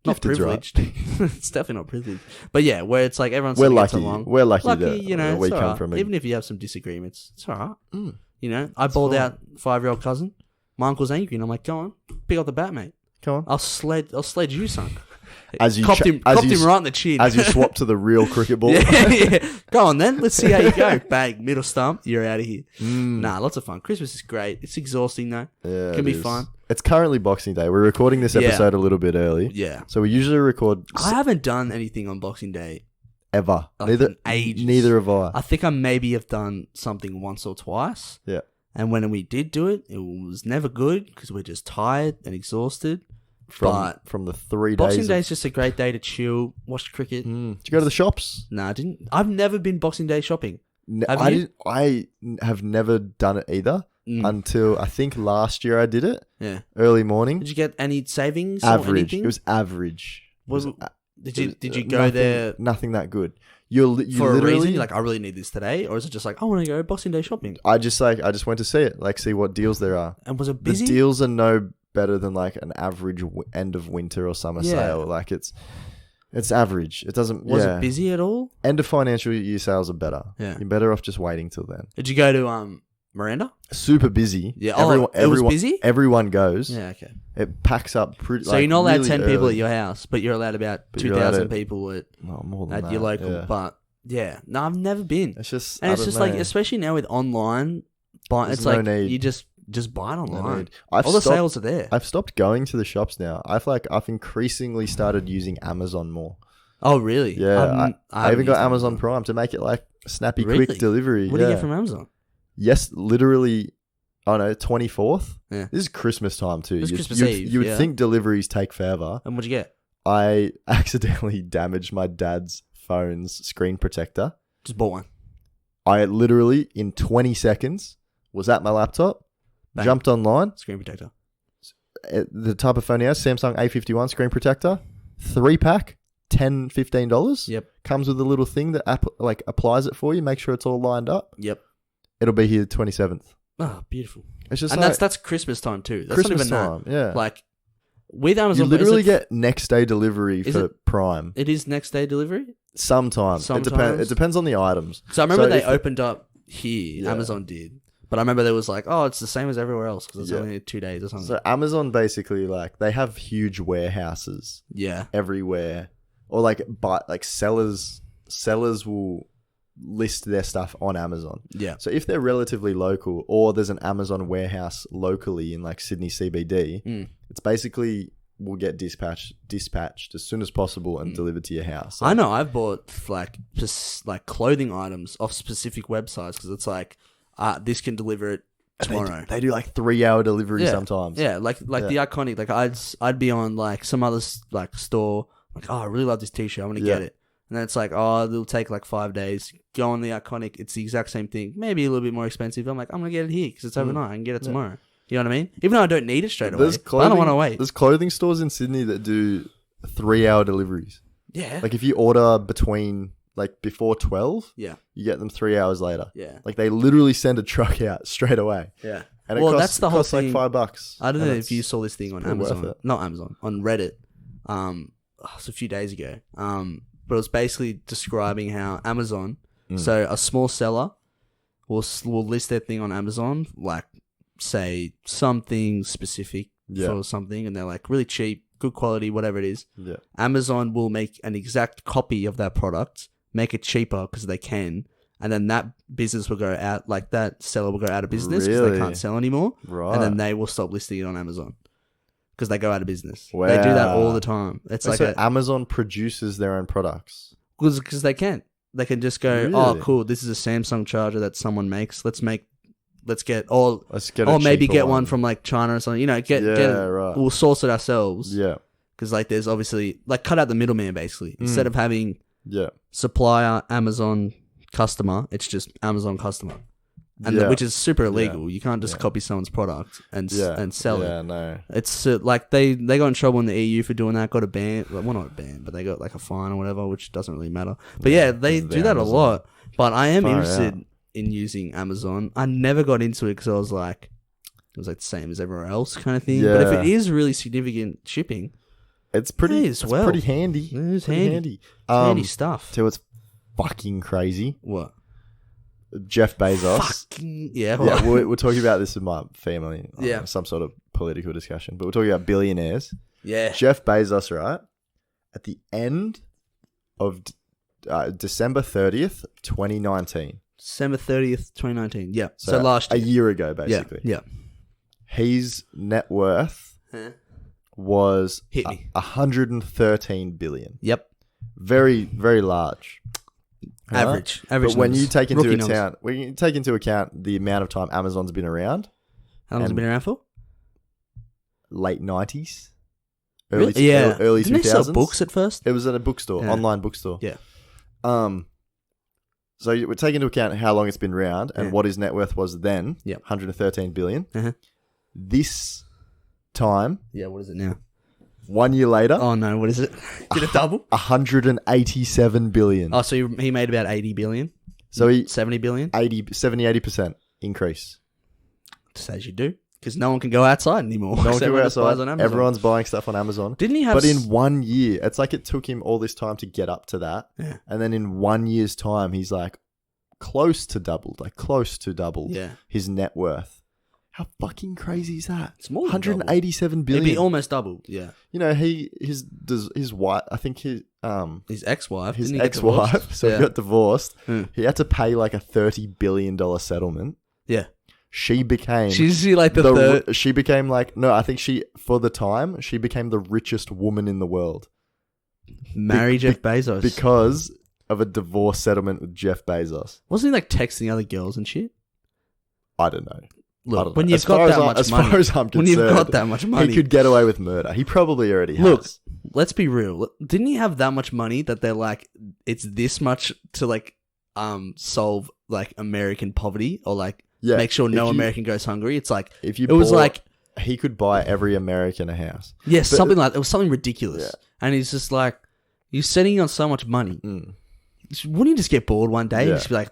Not privileged. Right. It's definitely not privileged. But yeah, where it's like everyone's lucky. Along. We're lucky that we come from. Even if you have some disagreements, it's all right. I bawled out 5-year-old cousin. My uncle's angry, and I'm like, go on, pick up the bat, mate. Come on. I'll sled you, son. As you copped him right in the chin. as you swap to the real cricket ball. yeah. Go on then. Let's see how you go. Bang, middle stump. You're out of here. Nah, lots of fun. Christmas is great. It's exhausting though. Yeah, Can be fun. It's currently Boxing Day. We're recording this episode a little bit early. Yeah. So we usually record. I haven't done anything on Boxing Day Ever. in ages. Neither have I. I think I maybe have done something once or twice. Yeah. And when we did do it, it was never good because we're just tired and exhausted. From the 3 days. Boxing Day is just a great day to chill, watch cricket. Did you go to the shops? Nah, I didn't. I've never been Boxing Day shopping. I have never done it either until I think last year I did it. Yeah. Early morning. Did you get any savings? Average. Or anything? It was average. Did you go there? Nothing that good. You for literally, a reason? Like, I really need this today, or is it just like I want to go Boxing Day shopping? I just went to see it, like see what deals there are. And was it busy? The deals are no better than like an average end of winter or summer sale. Like it's average. It doesn't. Was it busy at all? End of financial year sales are better. Yeah, you're better off just waiting till then. Did you go to Miranda? Super busy. Yeah. Everyone, it was busy. Everyone goes. Yeah. Okay. It packs up pretty. So you're not allowed really 10 people early. at your house, but you're allowed about 2,000 people at more than that, your local. yeah. But yeah, no, I've never been. It's just like, especially now with online, There's it's no like need. you just buy it online. I've All the sales are there. I've stopped going to the shops now. I've increasingly started using Amazon more. Oh really? Yeah, I even got used Amazon Prime to make it like snappy, Really? quick delivery. What do you get from Amazon? Yes, literally. Oh no, 24th. Yeah. This is Christmas time too. It's Christmas Eve, You would think deliveries take forever. And what'd you get? I accidentally damaged my dad's phone's screen protector. Just bought one. I literally, in 20 seconds, was at my laptop, Bang. jumped online. Screen protector. The type of phone he has, Samsung A51 screen protector, 3-pack, $10, $15. Yep. Comes with a little thing that applies it for you, make sure it's all lined up. Yep. It'll be here 27th. Oh, beautiful. It's just and like that's Christmas time too. That's Christmas not even time, yeah. Like with Amazon, you literally get next day delivery for Prime. It is next day delivery? Sometimes. It depends on the items. So I remember they opened up here. Yeah. Amazon did. But I remember there was like, oh, it's the same as everywhere else because it's only 2 days or something. So Amazon basically they have huge warehouses. Yeah. Everywhere. Or sellers will list their stuff on Amazon. Yeah. So if they're relatively local or there's an Amazon warehouse locally in like Sydney CBD, it's basically will get dispatched as soon as possible and delivered to your house. I know I've bought like clothing items off specific websites because it's like this can deliver it tomorrow. They do like 3-hour delivery sometimes. Yeah, like the iconic. Like I'd be on like some other like store. Like, oh, I really love this T-shirt. I want to get it. And then it's like, oh, it'll take like 5 days. Go on the iconic. It's the exact same thing. Maybe a little bit more expensive. I'm like, I'm going to get it here because it's overnight. I can get it tomorrow. You know what I mean? Even though I don't need it straight away. But I don't want to wait. There's clothing stores in Sydney that do 3-hour deliveries. Yeah. Like if you order before 12, you get them 3 hours later. Yeah. Like they literally send a truck out straight away. Yeah. And that's the whole thing. Like $5. I don't know if you saw this thing on Amazon. Not Amazon. On Reddit. It's a few days ago. But it was basically describing how Amazon, so a small seller will list their thing on Amazon, like say something specific for something, and they're like really cheap, good quality, whatever it is. Yeah. Amazon will make an exact copy of that product, make it cheaper because they can, and then that business will go out, like that seller will go out of business because they can't sell anymore, and then they will stop listing it on Amazon. Because they go out of business. Wow. They do that all the time. It's Amazon produces their own products. Because they can. They can just go, really? Oh, cool, this is a Samsung charger that someone makes. Let's get or maybe get one from like China or something. You know, right. We'll source it ourselves. Yeah. Because like there's obviously, like cut out the middleman basically. Instead of having supplier, Amazon, customer, it's just Amazon customer. And which is super illegal. You can't just copy someone's product and sell it. Yeah, no. It's like they got in trouble in the EU for doing that. Got a ban. Well, not a ban, but they got like a fine or whatever, which doesn't really matter. But they do that Amazon. A lot. But I am interested in using Amazon. I never got into it because I was like, it was like the same as everywhere else kind of thing. Yeah. But if it is really significant shipping, it's pretty handy. It is handy. Handy stuff. So it's fucking crazy. What? Jeff Bezos. We're talking about this with my family. Some sort of political discussion, but we're talking about billionaires. Yeah. Jeff Bezos, right? at the end of December 30th, 2019. December 30th, 2019. Yeah. So last year. year. A year ago, basically. Yeah. His net worth was Hit me. 113 billion. Yep. Very, very large. Average. But when you take into account the amount of time Amazon's been around. How long has it been around for? Late 90s. Early 2000s. Didn't they sell books at first? It was at a bookstore, online bookstore. Yeah. So we're taking into account how long it's been around and what his net worth was then. Yeah. 113 billion. This time. Yeah, what is it now? 1 year later. Oh no, what is it? Did it double? 187 billion. Oh, so he made about 80 billion? So 70 billion? 80% increase. Just as you do. Because no one can go outside anymore. No one can go outside. On Everyone's buying stuff on Amazon. Didn't he have... But in 1 year, it's like it took him all this time to get up to that. Yeah. And then in 1 year's time, he's like close to doubled his net worth. How fucking crazy is that? It's more than 187 billion. It'd be almost double, yeah. You know, his wife, I think his ex-wife. So he got divorced. He had to pay like a $30 billion settlement. Yeah. She became... She's like the third... She became like... No, I think for the time, she became the richest woman in the world. Marry Jeff Bezos. Because of a divorce settlement with Jeff Bezos. Wasn't he like texting other girls and shit? I don't know. Look, when you've got that much money... As far as I'm concerned, when you've got that much money... He could get away with murder. He probably already has. Look, let's be real. Didn't he have that much money that they're like, it's this much to like solve like American poverty or like make sure no American goes hungry? It's like... He could buy every American a house. Yeah, something like... It was something ridiculous. Yeah. And he's just like... You're sitting on so much money. Wouldn't you just get bored one day and just be like,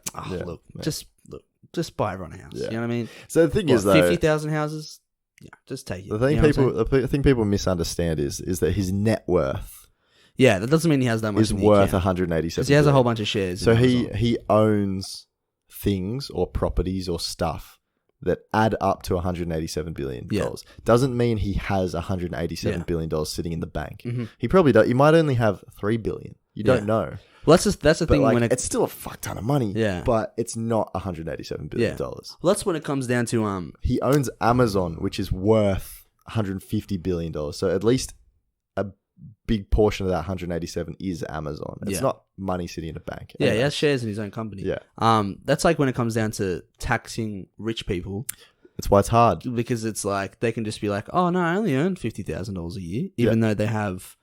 just buy everyone a house. You know what I mean? So the thing is, though, 50,000 houses. Yeah, just take it. The thing people misunderstand is that his net worth. Yeah, that doesn't mean he has that much. Is worth 187. Because he has a whole bunch of shares. So he owns things or properties or stuff that add up to $187 billion. Doesn't mean he has $187 billion sitting in the bank. He probably does. He might only have $3 billion. You don't know. Well, that's the thing. Like, it's still a fuck ton of money. Yeah, but it's not $187 billion. Well, that's when it comes down to He owns Amazon, which is worth $150 billion. So at least a big portion of that 187 is Amazon. It's not money sitting in a bank. Yeah, he has shares in his own company. Yeah. That's like when it comes down to taxing rich people. That's why it's hard. Because it's like they can just be like, oh no, I only earn $50,000 a year, even though they have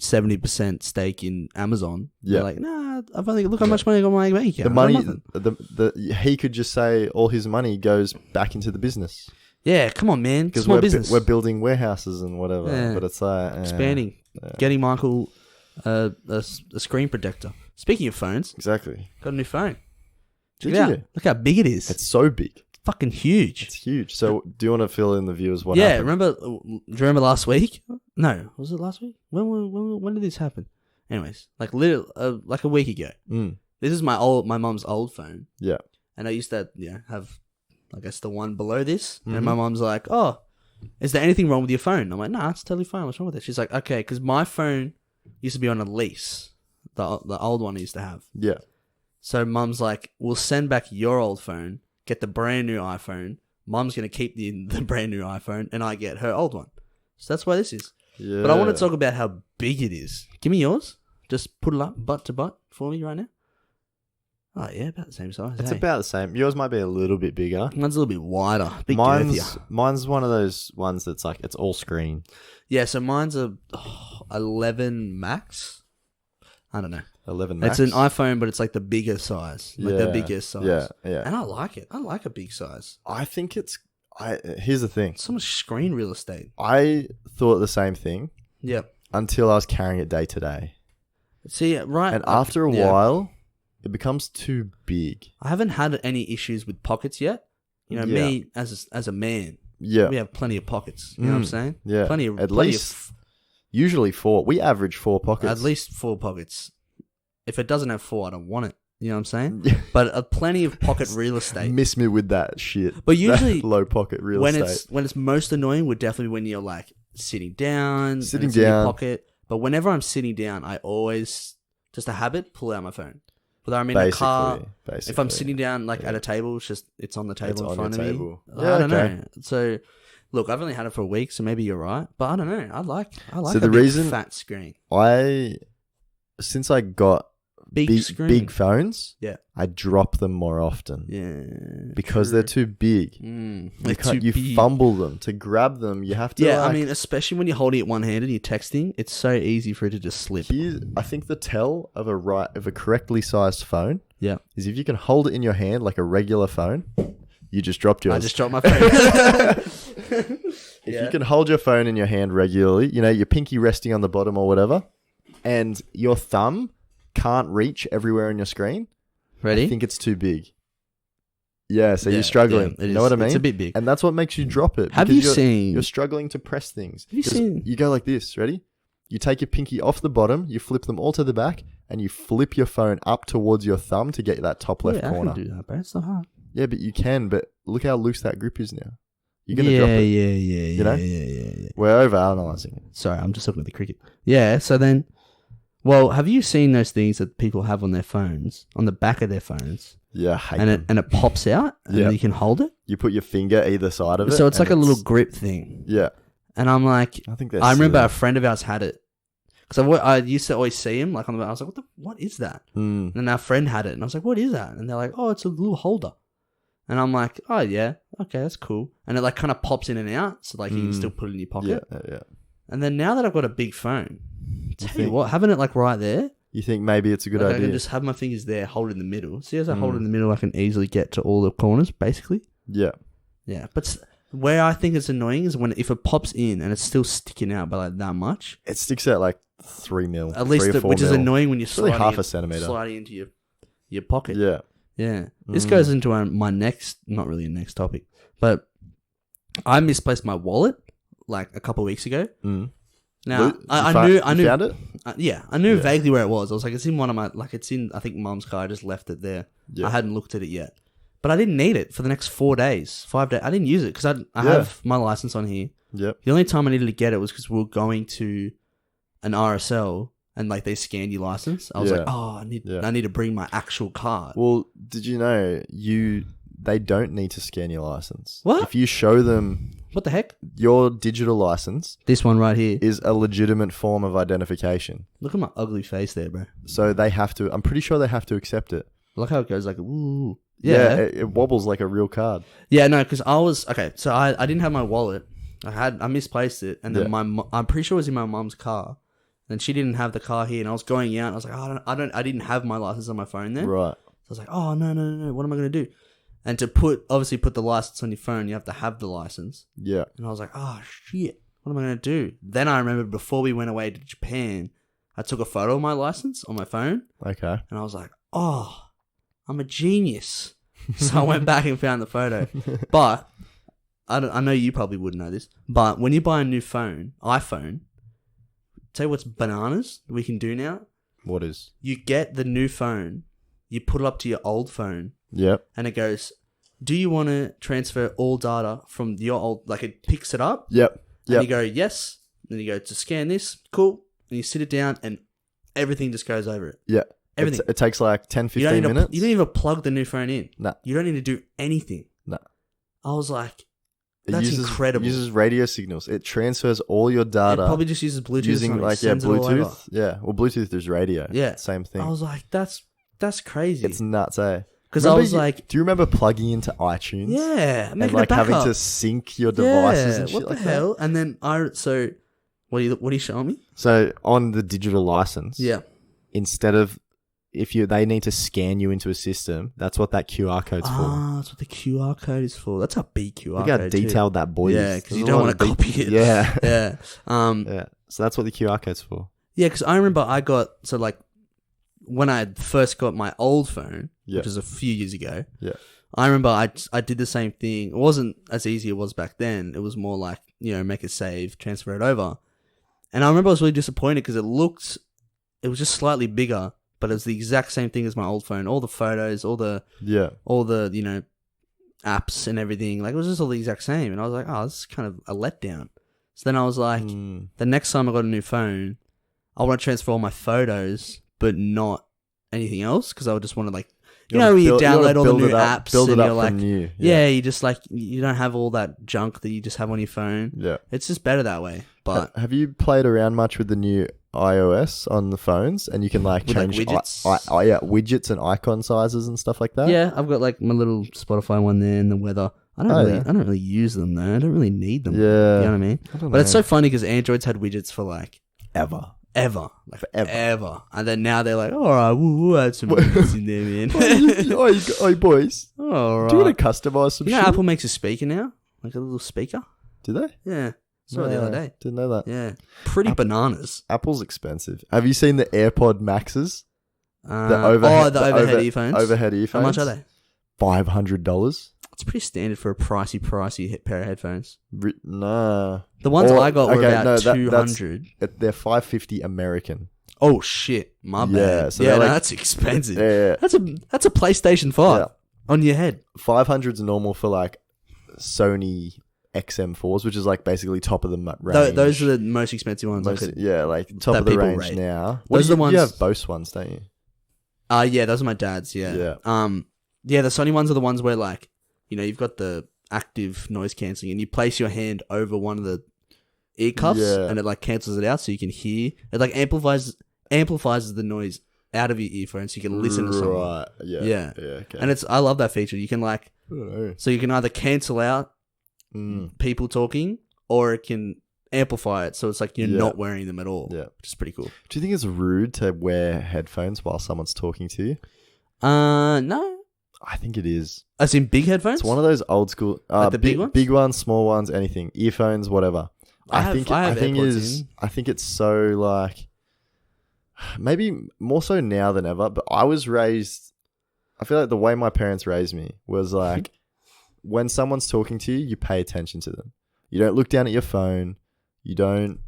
70% stake in Amazon. They're like, nah, I've only look how much money I got in my bank account. The money, he could just say all his money goes back into the business. Yeah, come on, man. Because Small business. We're building warehouses and whatever. Yeah. But it's like expanding, getting Michael a screen protector. Speaking of phones, exactly. Got a new phone. Did you? Look how big it is. It's so big. Fucking huge. It's huge. So, do you want to fill in the viewers what happened? Do you remember last week? No, was it last week? When did this happen? Anyways, like a week ago. This is my mom's old phone. Yeah. And I used to have, I guess, the one below this. And my mom's like, "Oh, is there anything wrong with your phone?" I'm like, "Nah, it's totally fine. What's wrong with it?" She's like, "Okay, because my phone used to be on a lease. The old one I used to have." Yeah. So mom's like, "We'll send back your old phone. Get the brand new iPhone. Mom's going to keep the brand new iPhone and I get her old one." So that's why this is. Yeah. But I want to talk about how big it is. Give me yours. Just put it up butt to butt for me right now. Oh, yeah, about the same size. It's about the same. Yours might be a little bit bigger. Mine's a little bit wider. Mine's one of those ones that's like, it's all screen. Yeah, so mine's a 11 Max. I don't know. 11 Max. It's an iPhone, but it's like the bigger size. Like the biggest size. Yeah, yeah. And I like it. I like a big size. I think here's the thing. So much screen real estate. I thought the same thing. Yep. Until I was carrying it day to day. See, right. And after a while, it becomes too big. I haven't had any issues with pockets yet. Me as a man. Yeah. We have plenty of pockets. You know what I'm saying? Yeah. Plenty of usually 4. We average 4 pockets. At least 4 pockets. If it doesn't have 4, I don't want it. You know what I'm saying? Yeah. But plenty of pocket real estate. Miss me with that shit. But usually low pocket real estate. When it's most annoying would definitely when you're like sitting down in your pocket. But whenever I'm sitting down, I always, just a habit, pull out my phone. Whether I'm in a car, if I'm sitting down like at a table, it's on the table in front of me. Yeah, I don't know. So, look, I've only had it for a week, so maybe you're right. But I don't know. I like so the reason fat screen. Since I got big phones, yeah, I drop them more often. Yeah, because they're too big. You fumble them to grab them. You have to. Yeah, I mean, especially when you're holding it one handed and you're texting, it's so easy for it to just slip. I think the tell of a correctly sized phone, yeah, is if you can hold it in your hand like a regular phone. You just dropped yours. I just dropped my phone. If you can hold your phone in your hand regularly, your pinky resting on the bottom or whatever, and your thumb can't reach everywhere on your screen. Ready? I think it's too big. Yeah, so you're struggling. You know what I mean? It's a bit big. And that's what makes you drop it. Have you seen... You're struggling to press things. Have you seen... You go like this, ready? You take your pinky off the bottom, you flip them all to the back, and you flip your phone up towards your thumb to get that top left corner. I can do that, bro. It's not hard. Yeah, but you can. But look how loose that grip is now. You're going to drop it. Yeah. We're over-analysing it. Sorry, I'm just looking at the cricket. Yeah, so then... Well, have you seen those things that people have on their phones, on the back of their phones? Yeah, I hate them. And it pops out, and you can hold it? You put your finger either side of it. So it's like a little grip thing. Yeah. And I'm like... I remember silly. a friend of ours had it. Because I used to always see him, like on the... I was like, what is that? And then our friend had it, and I was like, what is that? And they're like, oh, it's a little holder. And I'm like, oh, yeah, okay, that's cool. And it like kind of pops in and out, so like you can still put it in your pocket. Yeah. And then now that I've got a big phone... Tell you what, having it like right there. You think maybe it's a good idea? I can just have my fingers there, hold it in the middle. See, as I hold it in the middle, I can easily get to all the corners, basically. Yeah. Yeah, but where I think it's annoying is when if it pops in and it's still sticking out by like that much. It sticks out like 3 mil. At least, which is annoying when you're sliding half a centimeter sliding into your pocket. Yeah. Yeah. This goes into my next, not really a next topic, but I misplaced my wallet like a couple of weeks ago. Now, I knew. Found it? I knew vaguely where it was. I was like, it's in one of my, it's in, I think, Mum's car. I just left it there. Yeah. I hadn't looked at it yet. But I didn't need it for the next 5 days. I didn't use it because I have my license on here. Yep. The only time I needed to get it was because we were going to an RSL and like they scanned your license. I was like, oh, I need to bring my actual card. Well, did you know they don't need to scan your license? What? If you show them... What the heck? Your digital license... This one right here. ...is a legitimate form of identification. Look at my ugly face there, bro. So they have to... I'm pretty sure they have to accept it. Look how it goes like, ooh. Yeah, it wobbles like a real card. Yeah, no, because I was... Okay, so I didn't have my wallet. I misplaced it. And then I'm pretty sure it was in my mum's car. And she didn't have the car here. And I was going out. And I was like, oh, I didn't have my license on my phone then. Right. So I was like, oh, no. What am I going to do? And to put the license on your phone, you have to have the license. Yeah. And I was like, oh, shit. What am I going to do? Then I remembered before we went away to Japan, I took a photo of my license on my phone. Okay. And I was like, oh, I'm a genius. So I went back and found the photo. But I know you probably wouldn't know this, but when you buy a new iPhone, tell you what's bananas we can do now? What is? You get the new phone, you put it up to your old phone. Yep. And it goes, do you want to transfer all data from your old, like it picks it up? Yep. And you go, yes. Then you go to scan this. Cool. And you sit it down and everything just goes over it. Yeah. Everything. It takes like 10, 15 minutes. You don't even plug the new phone in. No. You don't need to do anything. No. I was like, that's incredible. It uses radio signals. It transfers all your data. It probably just uses Bluetooth. Using Bluetooth. Yeah. Well, Bluetooth is radio. Yeah. Same thing. I was like, that's crazy. It's nuts, eh? Because I was like... Do you remember plugging into iTunes? Yeah. And like having to sync your devices and shit like that? What the hell? And then So, what are you showing me? So, on the digital license... Yeah. Instead of... They need to scan you into a system, that's what that QR code's for. Ah, that's what the QR code is for. That's a big QR code. Look how detailed that boy is. Yeah, because you don't want to copy it. Yeah. Yeah. Yeah. So that's what the QR code's for. Yeah, because I remember when I first got my old phone, which was a few years ago, I remember I did the same thing. It wasn't as easy as it was back then. It was more like, make a save, transfer it over. And I remember I was really disappointed because it was just slightly bigger, but it was the exact same thing as my old phone. All the photos, all the apps and everything. Like, it was just all the exact same. And I was like, oh, this is kind of a letdown. So then I was like, the next time I got a new phone, I want to transfer all my photos, but not anything else, because I would just want to like, you wanna know, when you build- wanna download all the build new it up, apps build and it you're up like, from new. yeah, you just like, you don't have all that junk that you just have on your phone. Yeah. It's just better that way. But Have you played around much with the new iOS on the phones, and you can like With, like, change widgets? yeah, widgets and icon sizes and stuff like that? yeah, I've got like my little Spotify one there and the weather. I don't really use them though. I don't really need them. Yeah. You know what I mean? I don't But it's know. so funny because Android's had widgets for like ever. like Forever. ever, and then now they're like, all right, we'll add some widgets in there, man. Oi, boys. All right. Do you want to customize some You know, shit? Apple makes a speaker now, like a little speaker. Do they? Yeah, saw it the other day. Didn't know that. Yeah, pretty bananas. Apple's expensive. Have you seen the AirPod Maxes? The overhead earphones. Overhead earphones. How much are they? $500. It's pretty standard for a pricey pair of headphones. Nah. The ones Or- I got were okay, about no, that- 200. They're $550 American. Oh shit, my Yeah, bad. so Yeah, they're no, like- that's expensive. Yeah. That's a PlayStation 5 Yeah. on your head. 500's normal for like Sony XM4s, which is like basically top of the range. Those are the most expensive ones. Yeah, like top that of the people range rate. now. Those are the You ones- have Bose ones, don't you? Yeah, those are my dad's. Yeah. Yeah. Yeah, the Sony ones are the ones where like, you know, you've got the active noise cancelling, and you place your hand over one of the ear cuffs, Yeah. and it like cancels it out, so you can hear. It like amplifies the noise out of your earphones, so you can listen to something. Right. Yeah. Yeah. Okay. And I love that feature. You can like, I don't know. so you can either cancel out people talking, or it can amplify it, so it's like you're Yeah. not wearing them at all. Yeah. Which is pretty cool. Do you think it's rude to wear headphones while someone's talking to you? No. I think it is. As in big headphones? It's one of those old school, Like the big ones? big ones, small ones, anything, earphones, whatever. I have AirPods in. I think it's so like, maybe more so now than ever. But I was raised. I feel like the way my parents raised me was like, when someone's talking to you, you pay attention to them. You don't look down at your phone. You don't,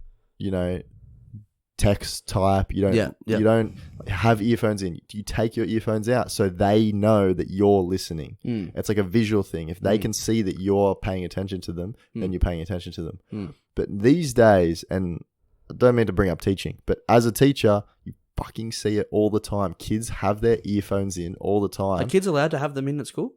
text, type. You don't. Yeah. You don't have earphones in. You take your earphones out so they know that you're listening. It's like a visual thing. If they can see that you're paying attention to them, then you're paying attention to them. But these days, and I don't mean to bring up teaching, but as a teacher, you fucking see it all the time. Kids have their earphones in all the time. Are kids allowed to have them in at school?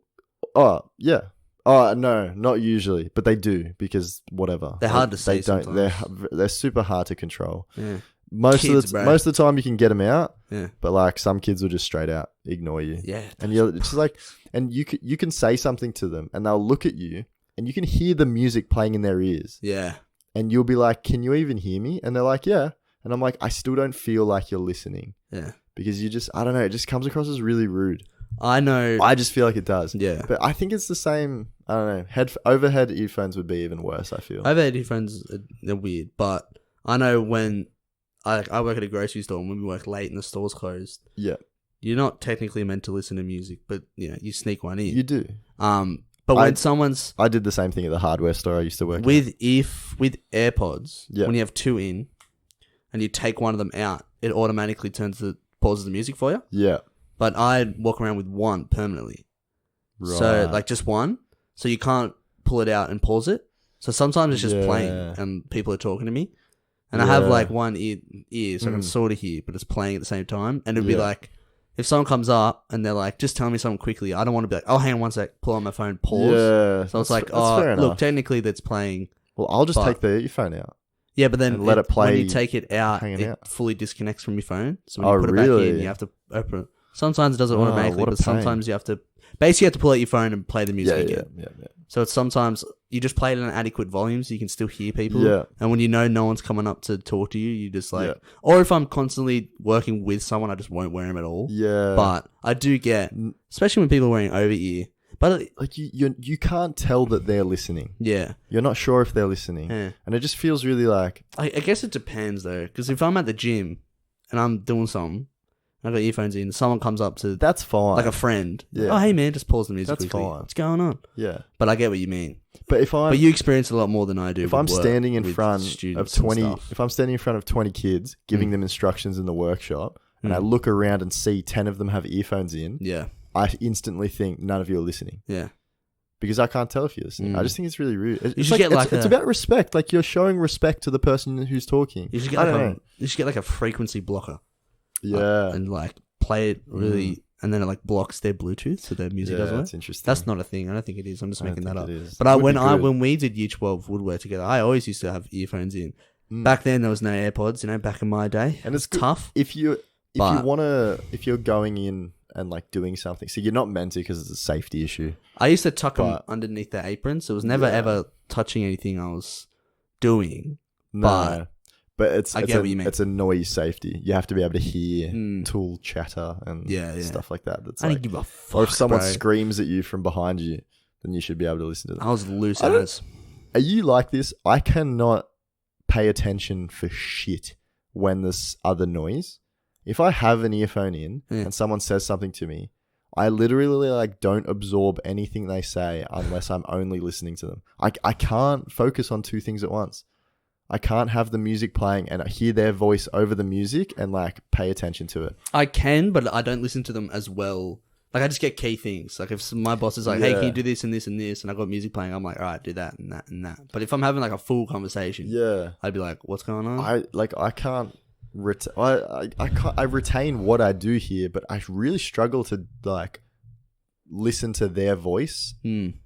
Oh, yeah. Oh, no, not usually, but they do because whatever. They're hard to see They're super hard to control. Yeah. Most Kids, of the time you can get them out. Yeah. But like some kids will just straight out ignore you. Yeah. And you're just like, and you can say something to them and they'll look at you and you can hear the music playing in their ears. Yeah. And you'll be like, "Can you even hear me?" And they're like, "Yeah." And I'm like, "I still don't feel like you're listening." Yeah. Because you just, I don't know, it just comes across as really rude. I know. I just feel like it does. Yeah. But I think it's the same. I don't know. Overhead earphones would be even worse, I feel. Overhead headphones are weird, but I know when I work at a grocery store and when we work late and the store's closed, Yeah. you're not technically meant to listen to music, but you sneak one in. You do. But when someone's I did the same thing at the hardware store I used to work at. with AirPods, Yeah. when you have two in and you take one of them out, it automatically pauses the music for you. Yeah. But I walk around with one permanently. Right. So like just one. So you can't pull it out and pause it. So sometimes it's just Yeah. playing and people are talking to me. And I have Yeah. like one ear so I can sort of hear, but it's playing at the same time. And it'd be like, if someone comes up and they're like, just tell me something quickly, I don't want to be like, oh, hang on one sec, pull on my phone, pause. Yeah. So it's like, that's fair look, enough. technically that's playing. Well, I'll just but- take the earphone out. Yeah, but then And let it play when you take it out, hanging it out. fully disconnects from your phone. So when you Oh, put it back really? in, you have to open it. Sometimes it does it Oh, automatically, what a but pain. sometimes you have to pull out your phone and play the music Yeah, again. yeah. So it's sometimes you just play it at an adequate volume so you can still hear people. Yeah. And when you know no one's coming up to talk to you, you just like, Yeah. or if I'm constantly working with someone, I just won't wear them at all. Yeah. But I do get, especially when people are wearing over ear. But like you can't tell that they're listening. yeah, You're not sure if they're listening. Yeah. And it just feels really like, I guess it depends though. Because if I'm at the gym and I'm doing something, I've got earphones in, someone comes up to that's fine. like a friend. Yeah. Oh, hey man, just pause the music That's quickly. fine. What's going on? Yeah. But I get what you mean. But But you experience a lot more than I do. if with I'm work standing in with front of students and 20 stuff. if I'm standing in front of 20 kids giving them instructions in the workshop and I look around and see 10 of them have earphones in, Yeah. I instantly think none of you are listening. Yeah. because I can't tell if you're listening. I just think it's really rude. It's should get like it's about respect. Like you're showing respect to the person who's talking. You should get I like don't a, know. you should get like a frequency blocker. Yeah. And like play it really, and then it like blocks their Bluetooth so their music doesn't work. That's interesting. That's not a thing. I don't think it is. I'm just making that up. But when we did Year 12 woodwork together, I always used to have earphones in. Back then there was no AirPods, back in my day. And it's tough. If you're going in and like doing something, so you're not meant to because it's a safety issue. I used to tuck them underneath the apron, so it was never ever touching anything I was doing. No. But it's what you mean. It's a noise safety. You have to be able to hear tool chatter and stuff like that. That's I like, don't give a fuck. or if someone bro. screams at you from behind you, then you should be able to listen to them. I was loose as. Are you like this? I cannot pay attention for shit when there's other noise. If I have an earphone in and someone says something to me, I literally like don't absorb anything they say unless I'm only listening to them. I can't focus on two things at once. I can't have the music playing and hear their voice over the music and like pay attention to it. I can, but I don't listen to them as well. Like I just get key things. Like if my boss is like, "Hey, can you do this and this and this?" and I got music playing, I'm like, "All right, do that and that and that." But if I'm having like a full conversation, I'd be like, "What's going on?" I can't. I retain what I do here, but I really struggle to like listen to their voice in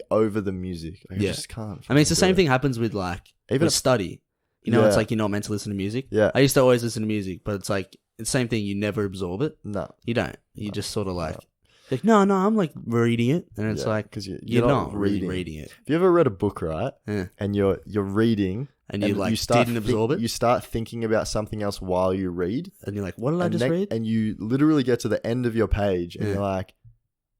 over the music. Like, I just can't. I mean, it's the same thing happens with like even with study. It's like you're not meant to listen to music. Yeah. I used to always listen to music, but it's like it's the same thing. You never absorb it. No, you don't. You just sort of like no, I'm like reading it, and it's like because you're not really reading it. Have you ever read a book, right? Yeah. And you're reading. And you like didn't absorb it. You start thinking about something else while you read, and you're like, "What did I just read?" And you literally get to the end of your page, and you're like,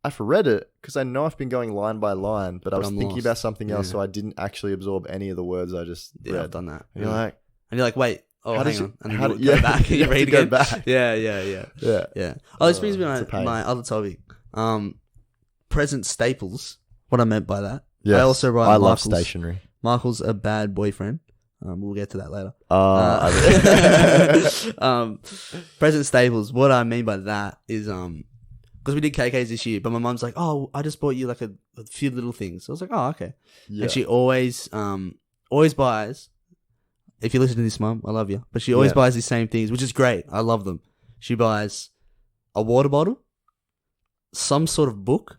"I've read it because I know I've been going line by line, but I was thinking about something else, so I didn't actually absorb any of the words I just read." I've done that. And you're like, "Wait, hang on," and then you go back and you read again. Back. Yeah. Oh, this brings me to my other topic. Present staples. What I meant by that. Yes. I also write. I love stationery. Michael's a bad boyfriend. We'll get to that later. Present staples. What I mean by that is because we did KKs this year, but my mum's like, "Oh, I just bought you like a few little things." So I was like, "Oh, okay." Yeah. And she always buys. If you listen to this, Mum, I love you. But she always buys the same things, which is great. I love them. She buys a water bottle, some sort of book,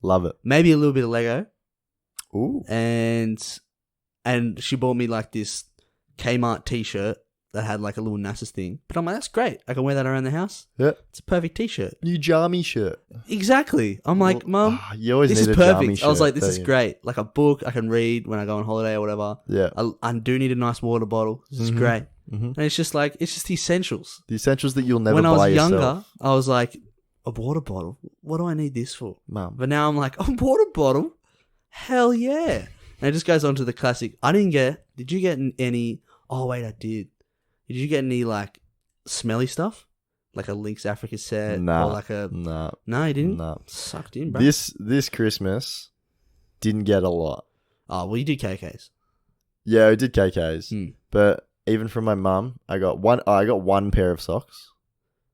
love it, maybe a little bit of Lego, and she bought me like this Kmart t-shirt that had like a little NASA's thing. But I'm like, that's great. I can wear that around the house. Yeah. It's a perfect t-shirt. New Jamie shirt. Exactly. I'm like, Mum, you always this need is a Jamie perfect. shirt, I was like, this is great. Like a book I can read when I go on holiday or whatever. Yeah. I do need a nice water bottle. This is great. Mm-hmm. And it's just the essentials. The essentials that you'll never buy yourself. When I was yourself. younger, I was like, a water bottle? What do I need this for? Mum. But now I'm like, a water bottle? Hell yeah. And it just goes on to the classic. Did you get any? Oh, wait, I did. Did you get any, like, smelly stuff? Like a Lynx Africa set? Nah. Or like a... Nah. No, you didn't? Nah. Sucked in, bro. This Christmas, didn't get a lot. Oh, well, you did KKs. Yeah, I did KKs. But even from my mum, I got one pair of socks.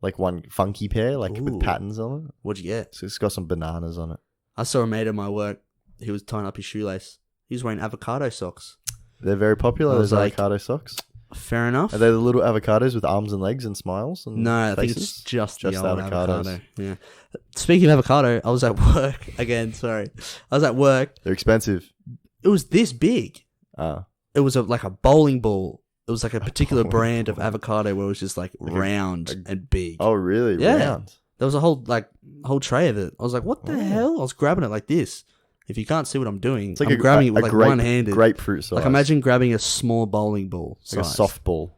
Like one funky pair, like with patterns on it. What'd you get? So it's got some bananas on it. I saw a mate at my work. He was tying up his shoelace. He was wearing avocado socks. They're very popular, those avocado socks. Fair enough. Are they the little avocados with arms and legs and smiles? And no, I faces? think it's just the old avocado. Yeah. Speaking of avocado, I was at work again. Sorry, I was at work. They're expensive. It was this big. It was like a bowling ball. It was like a particular brand of avocado where it was just like round and big. Oh, really? Yeah. Round. There was a whole tray of it. I was like, what the hell? I was grabbing it like this. If you can't see what I'm doing, I'm grabbing it with like one-handed. Grapefruit size. Like imagine grabbing a small bowling ball size. Like a softball.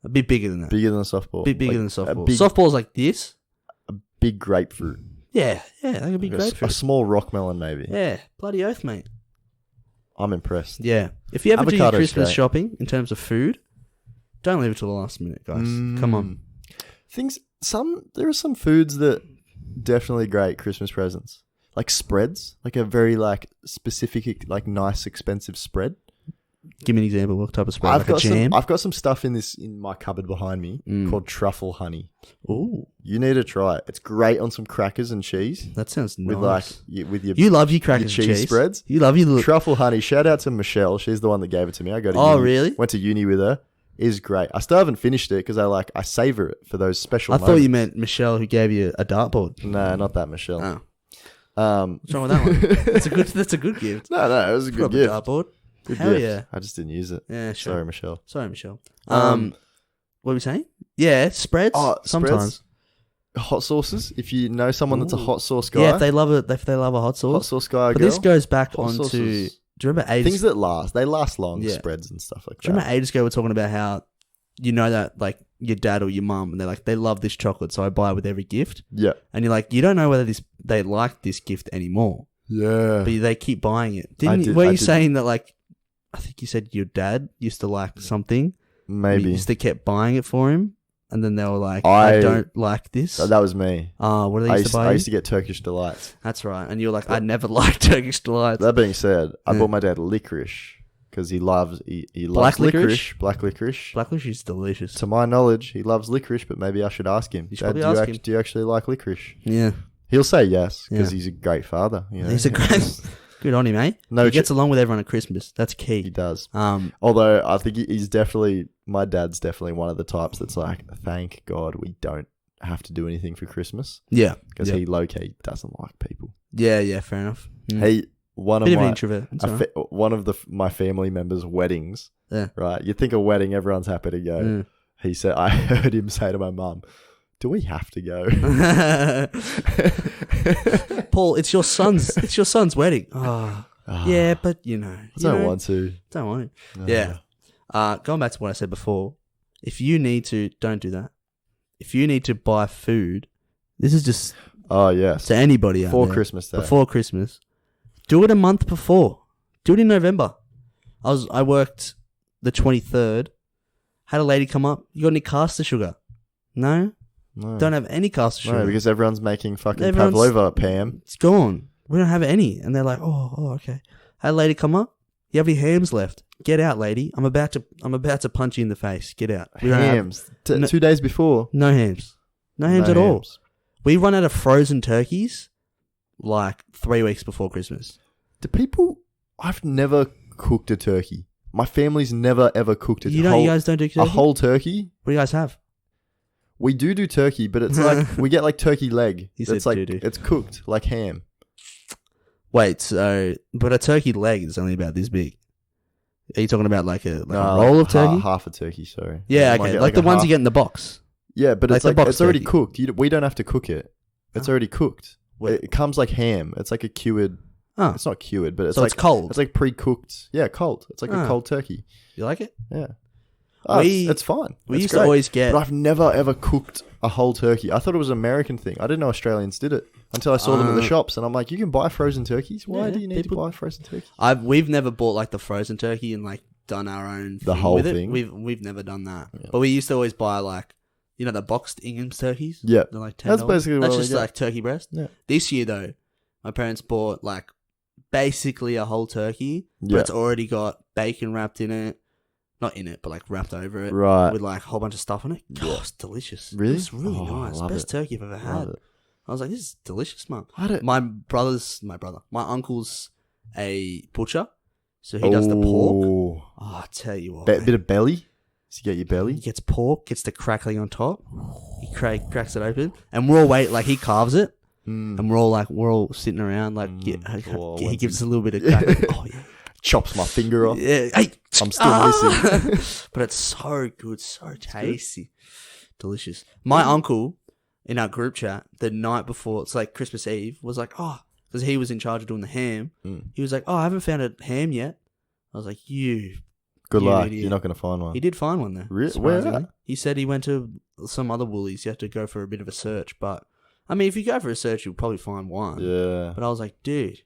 A bit bigger than that. Bigger than a softball. A bit bigger than a softball. Softball's like this. A big grapefruit. Yeah, like a big grapefruit. A small rock melon maybe. Yeah, bloody oath, mate. I'm impressed. Yeah. If you ever do your Avocado's Christmas great. shopping in terms of food, don't leave it till the last minute, guys. Come on. There are some foods that definitely great Christmas presents. Like spreads, like a very like specific, like nice, expensive spread. Give me an example. What type of spread? Like a jam? I've got some stuff in my cupboard behind me called truffle honey. Ooh, You need to try it. It's great on some crackers and cheese. that sounds With nice. with your You love your crackers your and cheese cheese spreads. You love your little. truffle honey. Shout out to Michelle. She's the one that gave it to me. I go to Oh, uni. really? Went to uni with her. Is great. I still haven't finished it because I savor it for those special I moments. thought you meant Michelle who gave you a dartboard. No, not that Michelle. Oh, what's Um, wrong with that one? That's a good gift. no, it was a Put good up a gift. dartboard. Good Hell gift. yeah. I just didn't use it. Yeah, sure. Sorry, Michelle. Sorry, Michelle. Um, What were we saying? Yeah, spreads. Spreads. Sometimes. Hot sauces. If you know someone that's a Ooh. hot sauce guy, Yeah, if they love it, if they love a hot sauce. hot sauce guy, or But girl, this goes back hot onto. sauces. Do you remember ages? things that last. They last long. Yeah. Spreads and stuff like Do you that. remember ages ago we were talking about how you know that like your dad or your mum and they're like they love this chocolate, so I buy it with every gift, Yeah. and you're like you don't know whether they like this gift anymore, Yeah. but they keep buying it. I Didn't did- were I you did. saying that like I think you said your dad used to like something, and you Maybe. used to kept buying it for him, and then they were like I don't like this. That was me. What do they used to buy? I you? used to get Turkish delights. That's right, and you're like I never liked Turkish delights. That being said, I Yeah. bought my dad licorice because he loves Black licorice. Black licorice. Black licorice is delicious. To my knowledge, he loves licorice, but maybe I should ask him. You should Dad, probably ask him. do you actually like licorice? Yeah, He'll say yes because Yeah. he's a great father. You know? he's a great. Good on him, mate. No, He gets along with everyone at Christmas. That's he key. does. Um, Although I think he's definitely, my dad's definitely one of the types that's like, thank God we don't have to do anything for Christmas yeah, because yeah. he low-key doesn't like people. Yeah, fair enough. Mm. He one Bit of of an my introvert. It's alright. one of my family members' weddings. Yeah. Right. You think a wedding, everyone's happy to go. Mm. He said, I heard him say to my mum, "Do we have to go?" Paul, it's your son's wedding. Oh, yeah, but you know, I don't want to. Don't want it. No. Yeah. Going back to what I said before, if you need to, don't do that. If you need to buy food, this is just Oh yes. to anybody out Before there. Christmas Day. Before Christmas, do it a month before. Do it in November. I worked the 23rd. Had a lady come up. You got any caster sugar? No, No. don't have any caster sugar. No, because everyone's making fucking Everyone's- pavlova, Pam. It's gone. We don't have any. And they're like, oh, okay. Had a lady come up. You have your hams left. Get out, lady. I'm about to punch you in the face. Get out. We don't have Hams. No- 2 days before. no hams. No hams No at all. hams. We run out of frozen turkeys like 3 weeks before Christmas. Do people? I've never cooked a turkey. My family's never ever cooked You guys don't do turkey? a whole turkey. What do you guys have? We do turkey, but it's like we get like turkey leg. He It's said like doo-doo. it's cooked like ham. Wait, so but a turkey leg is only about this big. Are you talking about like a No, roll of turkey? half a turkey. Sorry. Yeah, You might okay. get Like the a ones half- you get in the box. Yeah, but like it's the like box it's already turkey. cooked. We don't have to cook it. It's Oh. already cooked. Wait. It comes like ham. It's like a cured. Oh, It's not cured, but it's so like it's cold. It's like pre-cooked. Yeah, cold. It's like Ah. a cold turkey. You like it? Yeah. Oh, it's fine. We It's used great. to always get. But I've never ever cooked a whole turkey. I thought it was an American thing. I didn't know Australians did it until I saw them in the shops, and I'm like, you can buy frozen turkeys. Why Yeah, do you need people- to buy frozen turkeys? We've never bought like the frozen turkey and like done our own The thing whole with thing? it. We've never done that. Yeah. But we used to always buy like the boxed Ingham's turkeys. Yeah. They're like $10. That's basically That's what we just get. like turkey breast. Yeah. This year though, my parents bought like basically a whole turkey, but Yeah. it's already got bacon wrapped in it. Not in it, but like wrapped over it. Right. With like a whole bunch of stuff on it. Yeah. God, it's delicious. Really? It's really Oh, I nice. love Best it. turkey I've ever had. Love it. I was like, this is delicious, mum. I don't. My uncle's a butcher, so he does the pork. Oh. Oh, I tell you what, Bit of belly. So you get your he belly. gets pork, gets the crackling on top. He cracks it open, and we're all like he carves it, Mm. and we're all sitting around like Oh, he once gives he- us a little bit of crackling. Oh yeah, Chops my finger off. yeah. Hey, I'm still missing. But it's so good, so tasty, delicious. My uncle in our group chat the night before, it's like Christmas Eve, was like, oh, because he was in charge of doing the ham. Mm. He was like, oh, I haven't found a ham yet. I was like, Good You luck. idiot. You're not going to find one. He did find one though. Really? Where surprisingly. at? He said he went to some other Woolies. You have to go for a bit of a search, but I mean, if you go for a search, you'll probably find one. Yeah. But I was like, dude,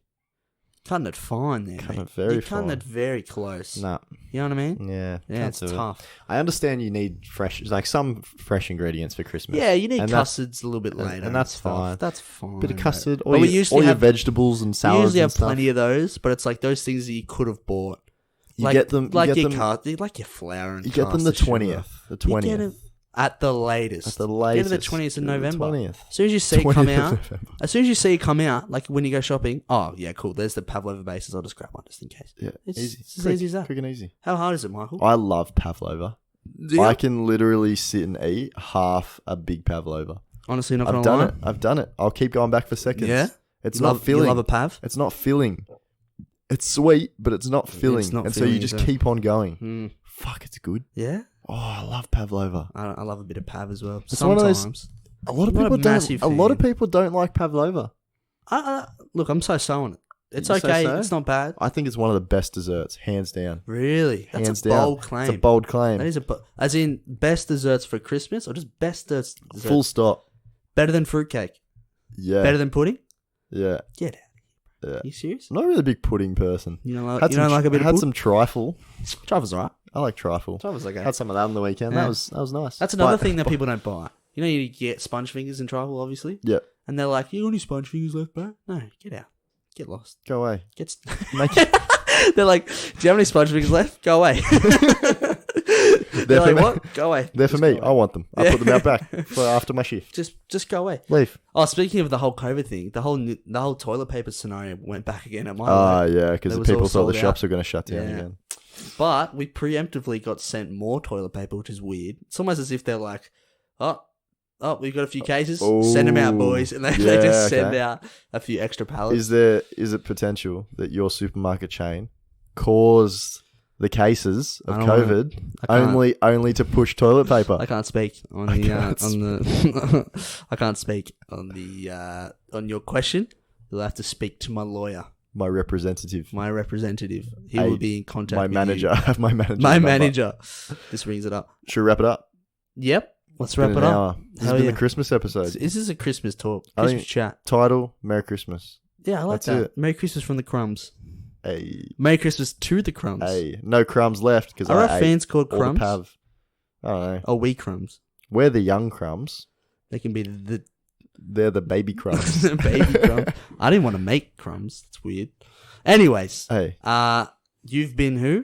cutting it fine there. Cutting mate. it very You're cutting fine. it very close. Nah. You know what I mean? Yeah. Yeah, can't it's do it. tough. I understand you need some fresh ingredients for Christmas. Yeah, you need And that's- custards a little bit later, and that's stuff. fine. That's fine. Bit of mate. custard, But we usually all your have vegetables and we salads usually and have stuff. plenty of those, but it's like those things that you could have bought You get them. like you your get them, cast, like your flour and You get them the 20th. The 20th. You get it at the latest. At the Get latest. it the 20th of November. 20th. As soon as you see it come 20th of out, November. as soon as you see it come out, like when you go shopping, oh yeah, cool. There's the pavlova bases. I'll just grab one just in case. Yeah, It's easy. as easy as that. Quick and easy. How hard is it, Michael? I love pavlova. Do you? I can literally sit and eat half a big pavlova. Honestly, not I've gonna done lie. it. I've done it. I'll keep going back for seconds. Yeah? It's You not love, filling. You love a pav? It's not filling. It's sweet, but it's not filling. It's not and so you filling, just is it? keep on going. Mm. Fuck, it's good. Yeah? Oh, I love pavlova. I love a bit of pav as well. It's one of those- Sometimes. A lot of I'm not a people don't. massive A lot of fan. people don't like pavlova. Look, I'm so on it. It's You okay. so? It's not bad. I think it's one of the best desserts, hands down. Really? That's Hands a down. bold claim. It's a bold claim. That is as in best desserts for Christmas or just best desserts? Full stop. Better than fruitcake? Yeah. Better than pudding? Yeah. Get out. Yeah. Are you serious? I'm not really a big pudding person. You don't like, Had you some, don't like a bit of had pudding? some trifle. Trifle's alright. I like trifle. Trifle's okay. Had some of that on the weekend. Yeah. That was nice. That's another But- thing that people don't buy. You know, you get sponge fingers in trifle, obviously. Yeah. And they're like, "You got any sponge fingers left, bro?" No, get out. Get lost. Go away. Get. Make They're like, "Do you have any sponge fingers left? Go away." They're like, for me. "What? Go away." They're for Just me. go I away. want them. I put them out back for after my shift. Just go away. Leave. Oh, speaking of the whole COVID thing, the whole toilet paper scenario went back again at my Ah, work. yeah, because That the was all people thought the sold shops out. were going to shut down Yeah. again. But we preemptively got sent more toilet paper, which is weird. It's almost as if they're like, oh, we've got a few cases. Send them out, boys. And they Yeah, just send okay. out a few extra pallets. Is it potential that your supermarket chain caused the cases of I don't wanna- COVID I can't- only to push toilet paper? I can't speak on I the can't on the. I can't speak on the on your question. You'll have to speak to my lawyer, My representative, my representative. He Hey, will be in contact. my with manager, you. I have my manager. My manager. Just rings it up. Should we wrap it up? Yep. Let's Been wrap an it up. hour. This Hell has been yeah. the Christmas episode. This is a Christmas talk. I Christmas think- chat. Title: Merry Christmas. Yeah, I like That's that. it. Merry Christmas from the Crumbs. Hey, Merry Christmas to the Crumbs. hey, no crumbs left because Are our I ate fans called all Crumbs? the pav. I don't know. Oh, we Crumbs. We're the young crumbs. They can be the They're the baby crumbs. baby Crumbs. I didn't want to make Crumbs. It's weird. Anyways, Hey, you've been who?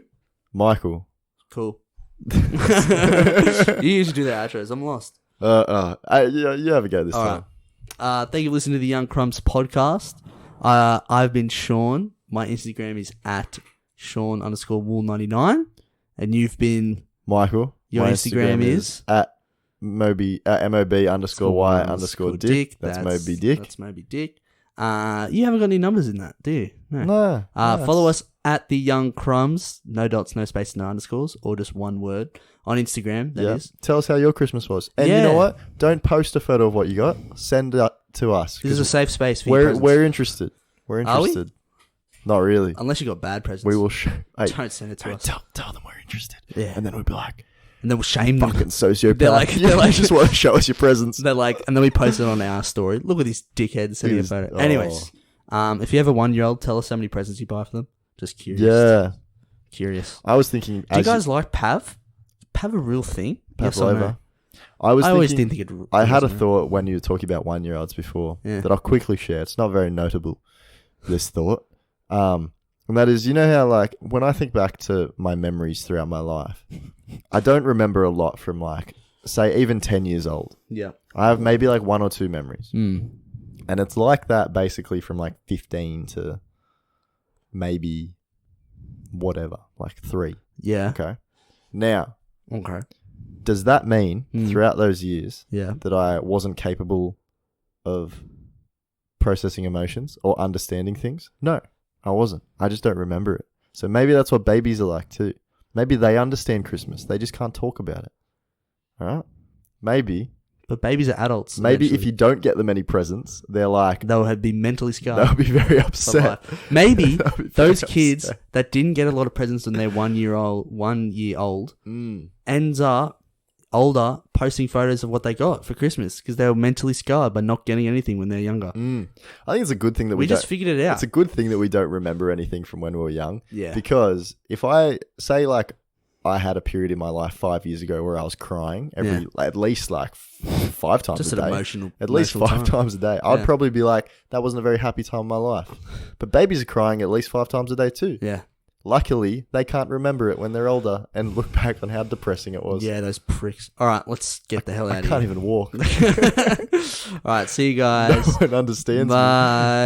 Michael. Cool. You usually do the outros. I'm lost. You have a go this All time. right. Thank you for listening to the Young Crumbs podcast. I've been Sean. My Instagram is at Sean_wool99. And you've been Michael. Your my Instagram is? at MOB_Y_Dick. That's Moby Dick. That's Moby Dick. You haven't got any numbers in that, do you? No. Follow us at the Young Crumbs. No dots, no spaces, no underscores, or just one word on Instagram. That is. Tell us how your Christmas was. And you Yeah. know what? Don't post a photo of what you got. Send it to us. This is a safe space for your We're presents. we're interested. We're Are we? interested. Not really. Unless you got bad presents. We will show. Hey, Don't send it to us. tell them we're interested. Yeah. And then we'll be like, And then we'll shame them. fucking sociopath. They're like- you they're like- just want to show us your presents. They're like, and then we post it on our story. Look at this dickhead sending a He's- photo. oh. Anyways, if you have a 1-year-old, tell us how many presents you buy for them. Just curious. Yeah. Curious. I was thinking. Do you guys like Pav? Pav a real thing? Yes or no? Pavlova. I always didn't think it. I had a was, no. thought when you were talking about 1-year-olds before Yeah. that I'll quickly share. It's not very notable, this thought. And that is, you know how, like, when I think back to my memories throughout my life, I don't remember a lot from, like, say, even 10 years old. Yeah. I have maybe, like, 1 or 2 memories. Mm. And it's like that basically from, like, 15 to maybe whatever, like 3. Yeah. Okay. Now, Okay. does that mean throughout those years Yeah. that I wasn't capable of processing emotions or understanding things? No, I wasn't. I just don't remember it. So maybe that's what babies are like too. Maybe they understand Christmas. They just can't talk about it. All right? Maybe But babies are adults. if eventually. you don't get them any presents, they're like, they'll be mentally scarred. they'll be very for upset. life. Maybe They'll be very those kids upset. that didn't get a lot of presents when they're 1 year old Mm. ends up older posting photos of what they got for Christmas because they were mentally scarred by not getting anything when they're younger. Mm. I think it's a good thing that We we just don't- figured it out. It's a good thing that we don't remember anything from when we were young. Yeah. Because if I say, like, I had a period in my life 5 years ago where I was crying at least like 5 times Just a an day. emotional. At least emotional 5 time. times a day. I'd Yeah. probably be like, that wasn't a very happy time in my life. But babies are crying at least 5 times a day too. Yeah. Luckily, they can't remember it when they're older and look back on how depressing it was. Yeah, those pricks. All right, let's get the hell out I of here. can't even walk. All right, see you guys. No one understands me. Bye.